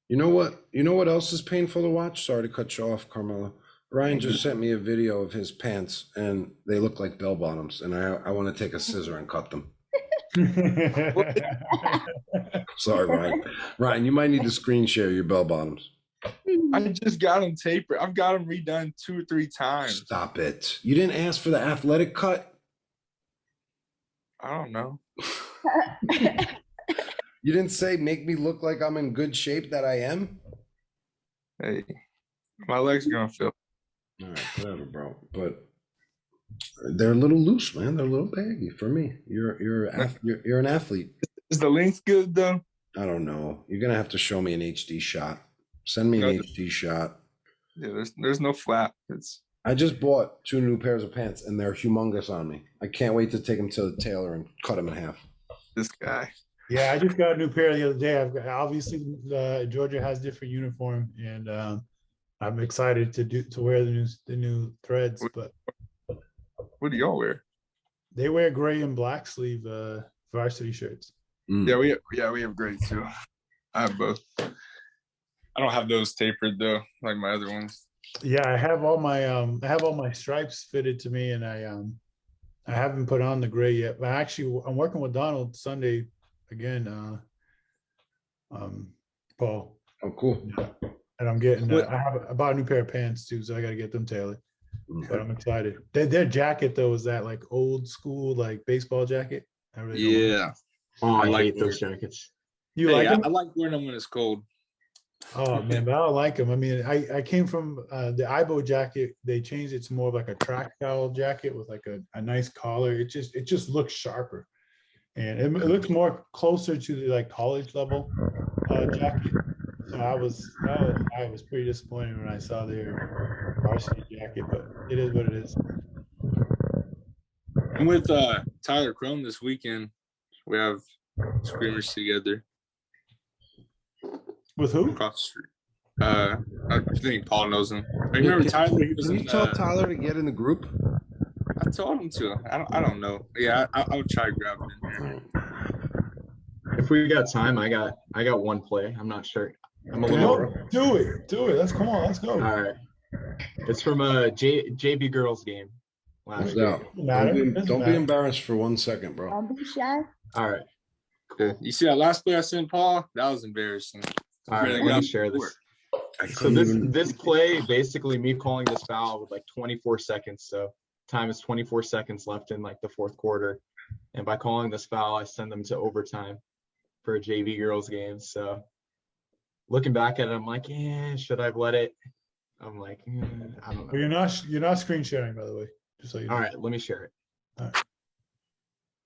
You know what? You know what else is painful to watch? Sorry to cut you off, Carmelo. Ryan just sent me a video of his pants, and they look like bell bottoms, and I want to take a scissor and cut them. Sorry, Ryan. Ryan, you might need to screen share your bell bottoms. I just got them tapered. I've got them redone 2 or 3 times. Stop it. You didn't ask for the athletic cut? I don't know. You didn't say make me look like I'm in good shape that I am? Hey, my legs are gonna feel. All right, whatever, bro. But they're a little loose, man. They're a little baggy for me. You're an athlete. Is the length good though? I don't know. You're gonna have to show me an HD shot. Send me an HD shot. Yeah, there's no flap. I just bought 2 new pairs of pants, and they're humongous on me. I can't wait to take them to the tailor and cut them in half. This guy. Yeah, I just got a new pair the other day. I've got, obviously Georgia has different uniform, and I'm excited to wear the new threads. But what do y'all wear? They wear gray and black sleeve varsity shirts. Yeah, we have gray too. I have both. I don't have those tapered though, like my other ones. Yeah, I have all my stripes fitted to me, and I haven't put on the gray yet. But actually, I'm working with Donald Sunday again. Paul. Oh, cool. And I'm getting. I bought a new pair of pants too, so I got to get them tailored. Okay. But I'm excited. Their jacket though is that like old school like baseball jacket. I really don't like Yeah. Oh, I like hate those jackets. You like them? I like wearing them when it's cold. Oh man, but I don't like them. I mean, I came from the Ibo jacket. They changed it to more of like a track style jacket with like a nice collar. It just looks sharper, and it looks more closer to the like college level jacket. So I was pretty disappointed when I saw their varsity jacket, but it is what it is. I'm with Tyler Chrome this weekend. We have screamers together. With who? Across the street. I think Paul knows him. I remember Tyler. He was Can you tell Tyler to get in the group? I told him to. I don't know. Yeah, I'll try to grab him in here. If we got time, I got one play. I'm not sure. I'm a little. Do it. Let's come on. Let's go. All right. It's from a JB girls game last year. Don't be embarrassed for 1 second, bro. Don't be shy. All right. Cool. You see that last play I sent Paul? That was embarrassing. All right. Let me share this. So this play, basically me calling this foul with like 24 seconds. So time is 24 seconds left in like the 4th quarter. And by calling this foul, I send them to overtime for a JV girls game. So looking back at it, I'm like, yeah, should I have let it? I'm like, I don't know. But you're not screen sharing, by the way. Just so you know. All right, let me share it. All right.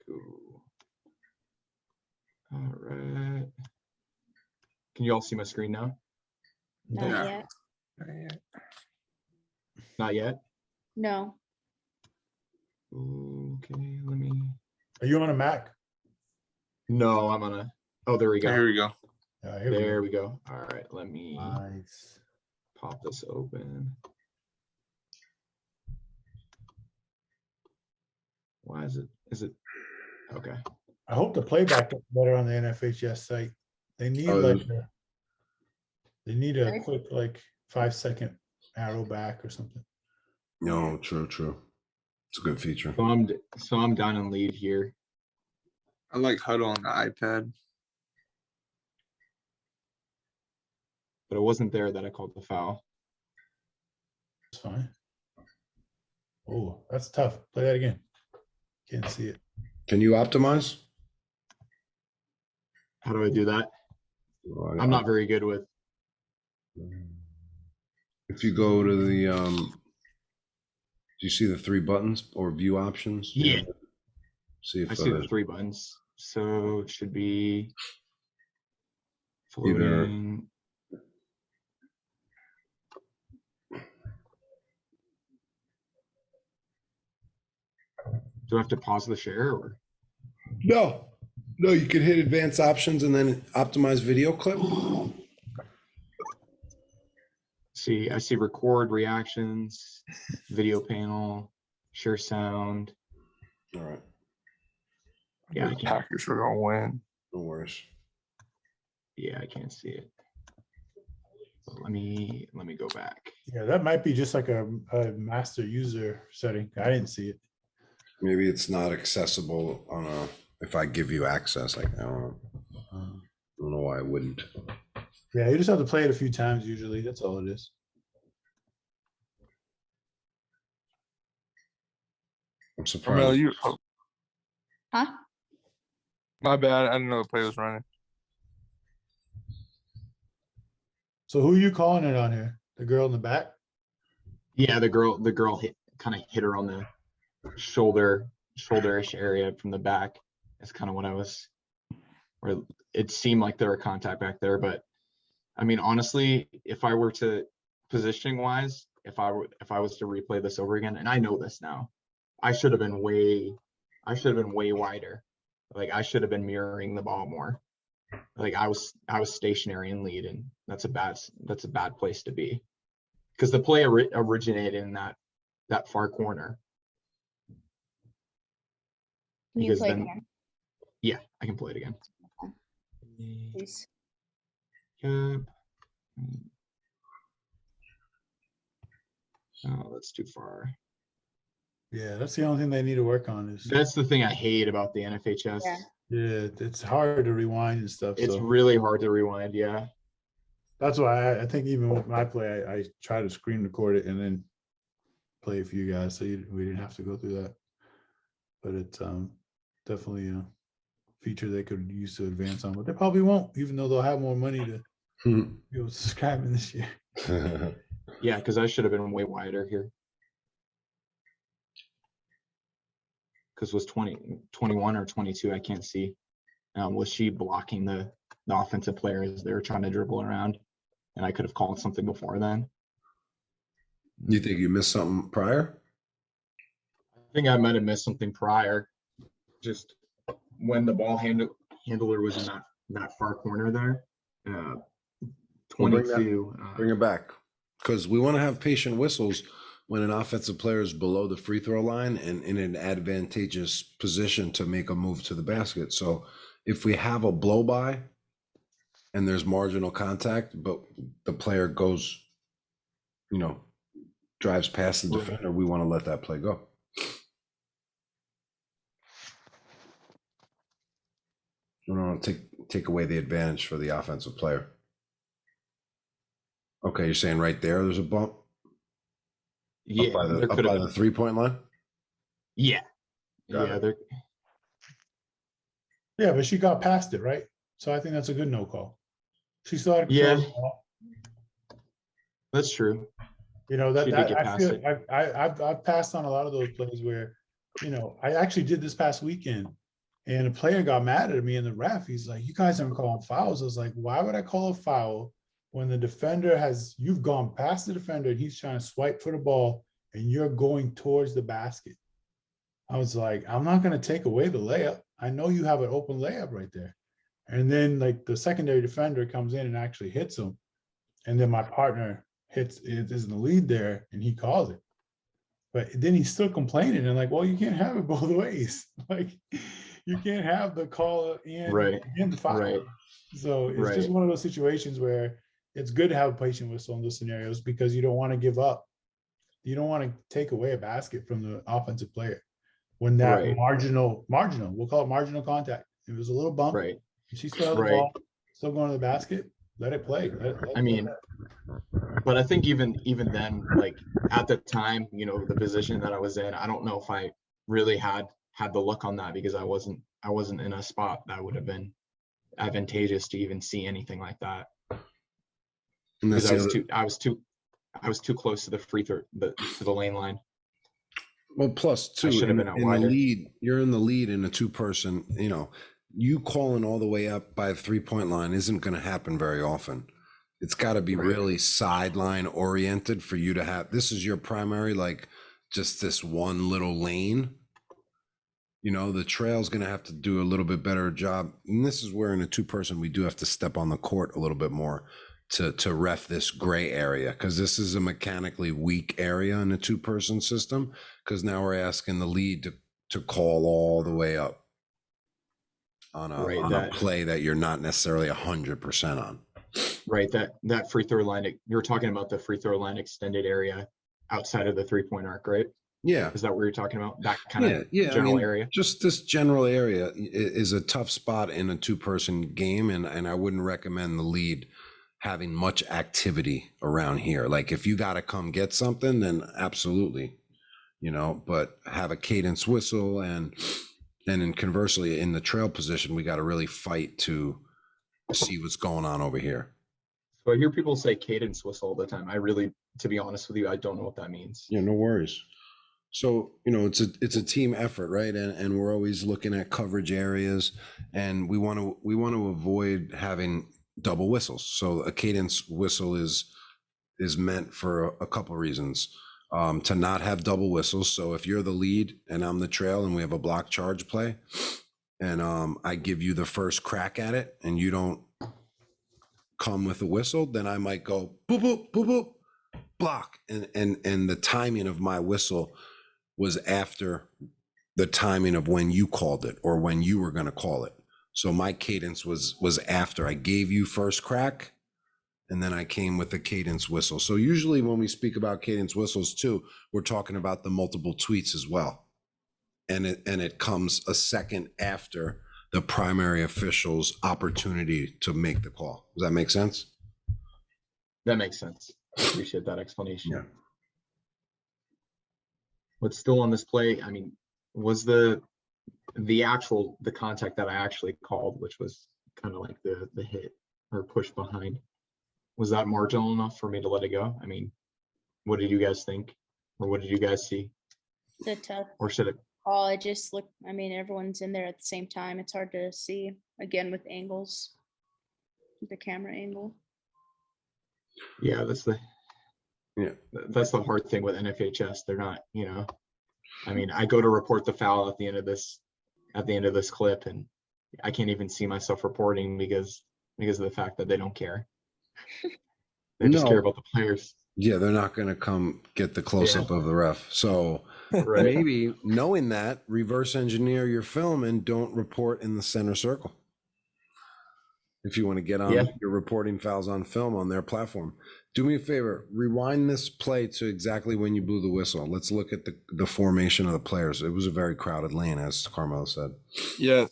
Cool. All right. Can you all see my screen now? Not Yeah. yet. Not yet? No. Okay, let me. Are you on a Mac? No, I'm on a. Oh, there we go. Here we go. There we go. All right, let me Nice. pop this open. Why is it? Okay. I hope the playback gets better on the NFHS site. They need a quick like 5-second arrow back or something. No, true. It's a good feature. So I'm down in lead here. I like Huddle on the iPad. But it wasn't there that I called the foul. It's fine. Oh, that's tough. Play that again. Can't see it. Can you optimize? How do I do that? I'm not very good with. If you go to the do you see the 3 buttons or view options? Yeah. See if I see the 3 buttons. So it should be floating. Do I have to pause the share or? No, you could hit advanced options and then optimize video clip. See, I see record reactions, video panel, share sound. All right. Yeah, I The can't. Packers are gonna win. No worries. Yeah, I can't see it. So let me go back. Yeah, that might be just like a master user setting. I didn't see it. Maybe it's not accessible on a, if I give you access, like, I don't know why I wouldn't. Yeah, you just have to play it a few times usually. That's all it is. I'm Mel, surprised. Huh? My bad. I didn't know the play was running. So who are you calling it on here? The girl in the back? Yeah, the girl kind of hit her on the shoulder-ish area from the back. That's kind of what I was, or it seemed like there were contact back there. But I mean, honestly, if I were to positioning wise, if I was to replay this over again, and I know this now, I should have been way wider. Like I should have been mirroring the ball more. Like I was stationary in lead, and that's a bad place to be, because the play originated in that far corner. Can you Because play it then- again, Yeah, I can play it again. please? Yep. Oh, that's too far. Yeah, that's the only thing they need to work on is That's the thing I hate about the NFHS. Yeah. yeah, it's hard to rewind and stuff. It's So really hard to rewind. Yeah. that's why I think even with my play, I try to screen record it and then play it for you guys, so we didn't have to go through that. But it's definitely a feature they could use to advance on, but they probably won't, even though they'll have more money to be able to subscribe in this year. Yeah, because I should have been way wider here. Because was 21 or 22, I can't see. Was she blocking the offensive players? They were trying to dribble around, and I could have called something before then. You think you missed something prior? I think I might have missed something prior. Just when the ball handler was in that far corner there. Well, bring that- 22. Bring it back, because we want to have patient whistles when an offensive player is below the free throw line and in an advantageous position to make a move to the basket. So if we have a blow by and there's marginal contact, but the player goes, drives past the defender, we want to let that play go. We don't want to take away the advantage for the offensive player. Okay, you're saying right there's a bump? Yeah, Up by there could the have been. 3-point line? Yeah. Got Yeah, it. there. Yeah, but she got past it, right? So I think that's a good no call. She still had Yeah. control of the ball. That's true. You know, that She did get I past feel it. I've passed on a lot of those plays where, I actually did this past weekend, and a player got mad at me, and the ref, he's like, "You guys aren't calling fouls." I was like, "Why would I call a foul when the defender you've gone past the defender and he's trying to swipe for the ball and you're going towards the basket?" I was like, "I'm not going to take away the layup. I know you have an open layup right there." And then like the secondary defender comes in and actually hits him, and then my partner is in the lead there and he calls it. But then he's still complaining and like, well, you can't have it both ways. Like you can't have the call and the foul. Right. So it's just Right. one of those situations where it's good to have a patient whistle in those scenarios, because you don't want to give up. You don't want to take away a basket from the offensive player when that Right. marginal, we'll call it marginal contact. It was a little bump. Right. She still had the Right. ball, still going to the basket. Let it play. I mean, but I think even then, like at the time, the position that I was in, I don't know if I really had the look on that, because I wasn't in a spot that would have been advantageous to even see anything like that. And that's Because the I was too close to the free throw, to the lane line. well, plus too, should have in been out the wider. lead, you're in the lead in a 2-person, you calling all the way up by a 3-point line isn't going to happen very often. It's got to be really sideline oriented for you to have, this is your primary, like just this one little lane. You know, the trail's going to have to do a little bit better job. And this is where in a 2-person, we do have to step on the court a little bit more to ref this gray area, because this is a mechanically weak area in a 2-person system, because now we're asking the lead to call all the way up on a play that you're not necessarily 100% on. Right. That free throw line, you're talking about the free throw line extended area outside of the 3-point arc, right? Yeah. Is that what you're talking about? That kind of general area? Just this general area is a tough spot in a 2-person game. And I wouldn't recommend the lead having much activity around here. Like if you got to come get something, then absolutely, you know, but have a cadence whistle and then conversely in the trail position, we got to really fight to see what's going on over here. So I hear people say cadence whistle all the time. I really, to be honest with you, I don't know what that means. Yeah, no worries. So, you know, it's a team effort, right? And we're always looking at coverage areas, and we want to avoid having double whistles. So a cadence whistle is meant for a couple reasons. To not have double whistles. So if you're the lead and I'm the trail and we have a block charge play, and I give you the first crack at it and you don't come with a whistle, then I might go boop boop boop boop block, and the timing of my whistle was after the timing of when you called it or when you were going to call it. So my cadence was after I gave you first crack, and then I came with a cadence whistle. So usually when we speak about cadence whistles too, we're talking about the multiple tweets as well. And it comes a second after the primary official's opportunity to make the call. Does that make sense? That makes sense. I appreciate that explanation. Yeah. But still on this play, I mean, was the contact that I actually called, which was kind of like the hit or push behind, was that marginal enough for me to let it go? I mean, what did you guys think? Or what did you guys see? The tough Or should it? call. I just look. I mean, everyone's in there at the same time. It's hard to see again with angles, the camera angle. Yeah, that's the hard thing with NFHS. They're not, you know, I mean, I go to report the foul at the end of this clip, and I can't even see myself reporting because of the fact that they don't care. They just care about the players. Yeah, they're not going to come get the close-up of the ref. So Right. maybe knowing that, reverse engineer your film and don't report in the center circle. If you want to get on your reporting fouls on film on their platform. Do me a favor, rewind this play to exactly when you blew the whistle. Let's look at the formation of the players. It was a very crowded lane, as Carmelo said. Yeah,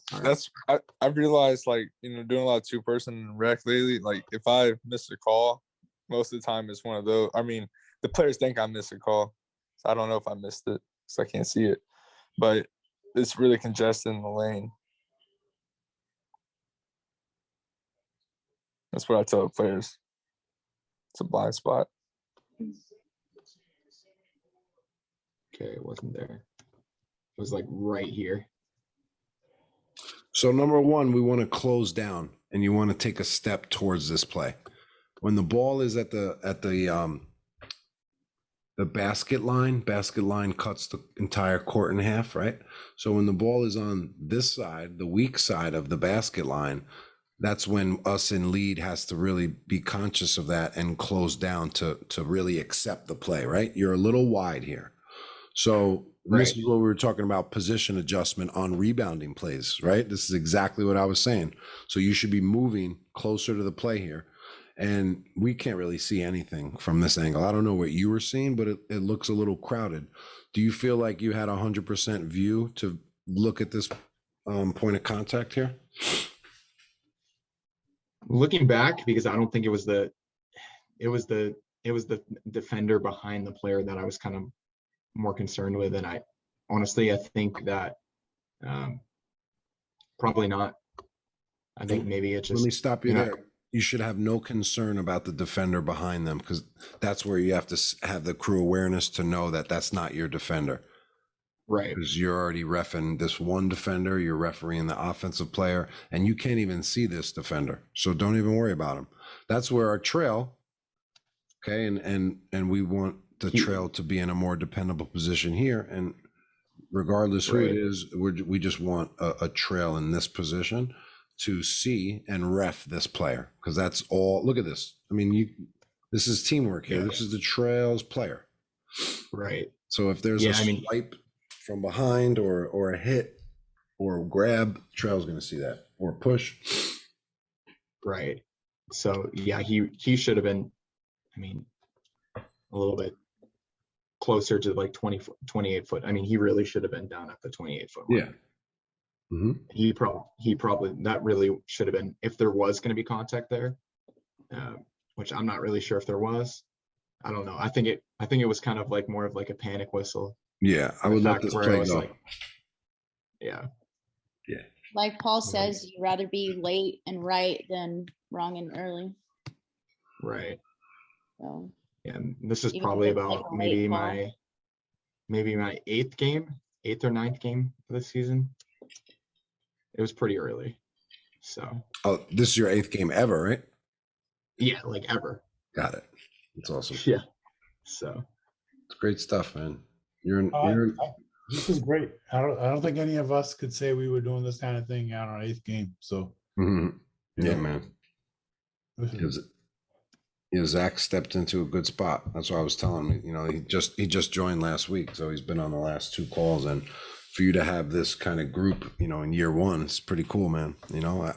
I've realized, like, you know, doing a lot of 2-person rec lately, like if I miss a call, most of the time it's one of those. I mean, the players think I missed a call. So I don't know if I missed it because I can't see it. But it's really congested in the lane. That's what I tell the players. It's a blind spot. Okay, it wasn't there. It was like right here. So number one, we want to close down, and you want to take a step towards this play. When the ball is at the basket line cuts the entire court in half, right? So when the ball is on this side, the weak side of the basket line, that's when us in lead has to really be conscious of that and close down to really accept the play, right? You're a little wide here. So this is what we were talking about, position adjustment on rebounding plays, right? This is exactly what I was saying. So you should be moving closer to the play here. And we can't really see anything from this angle. I don't know what you were seeing, but it looks a little crowded. Do you feel like you had 100% view to look at this point of contact here? Looking back, because I don't think it was the defender behind the player that I was kind of more concerned with. And I think that probably not. I think maybe it just. Let me stop you there. You should have no concern about the defender behind them, because that's where you have to have the crew awareness to know that that's not your defender. Right. Because you're already reffing this one defender, you're refereeing the offensive player, and you can't even see this defender. So don't even worry about him. That's where our trail, okay, and we want the trail to be in a more dependable position here. And regardless who it Right. is, we just want a trail in this position to see and ref this player, because that's all. Look at this. I mean, this is teamwork here. Yeah. This is the trail's player. Right. So if there's Yeah, a I mean- swipe from behind or a hit or grab, trail's going to see that, or push. Right. So yeah, he should have been, I mean, a little bit closer to like 28 foot. I mean, he really should have been down at the 28 foot mark. Yeah. Mm-hmm. He probably that really should have been, if there was going to be contact there, which I'm not really sure if there was. I don't know. I think it was kind of like more of like a panic whistle. Yeah, I would let Fact this where I play was go. like, yeah, Like Paul says, you'd rather be late and right than wrong and early. right. So Yeah, and this is Even probably if it's like about a late maybe my eighth or ninth game of the season. It was pretty early. So Oh, this is your 8th game ever, right? yeah, like ever. Got it. That's awesome. Yeah. So It's great stuff, man. You're This is great. I don't think any of us could say we were doing this kind of thing on our 8th game. So Mhm. you Yeah, know, man. this is- Zach stepped into a good spot. That's what I was telling him. You know, he just joined last week, so he's been on the last 2 calls. And for you to have this kind of group, you know, in year 1, it's pretty cool, man. You know,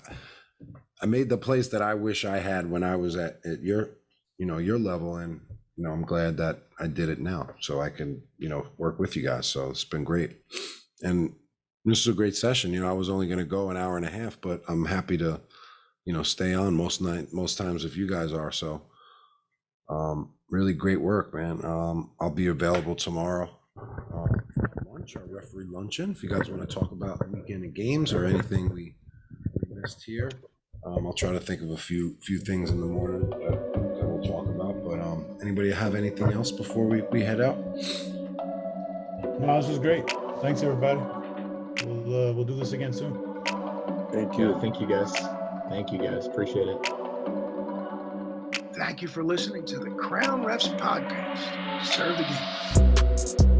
I made the place that I wish I had when I was at your, you know, your level, and you know, I'm glad that I did it now, so I can, you know, work with you guys. So it's been great, and this is a great session. You know, I was only going to go an hour and a half, but I'm happy to, you know, stay on most times if you guys are. So really great work, man. I'll be available tomorrow for lunch, our referee luncheon, if you guys want to talk about the weekend of games or anything we missed here. I'll try to think of a few things in the morning that we'll talk about. But anybody have anything else before we head out? No, this was great. Thanks, everybody. We'll do this again soon. Thank yeah, you. thank you guys. Thank you guys. Appreciate it. Thank you for listening to the Crown Refs Podcast. Serve the game.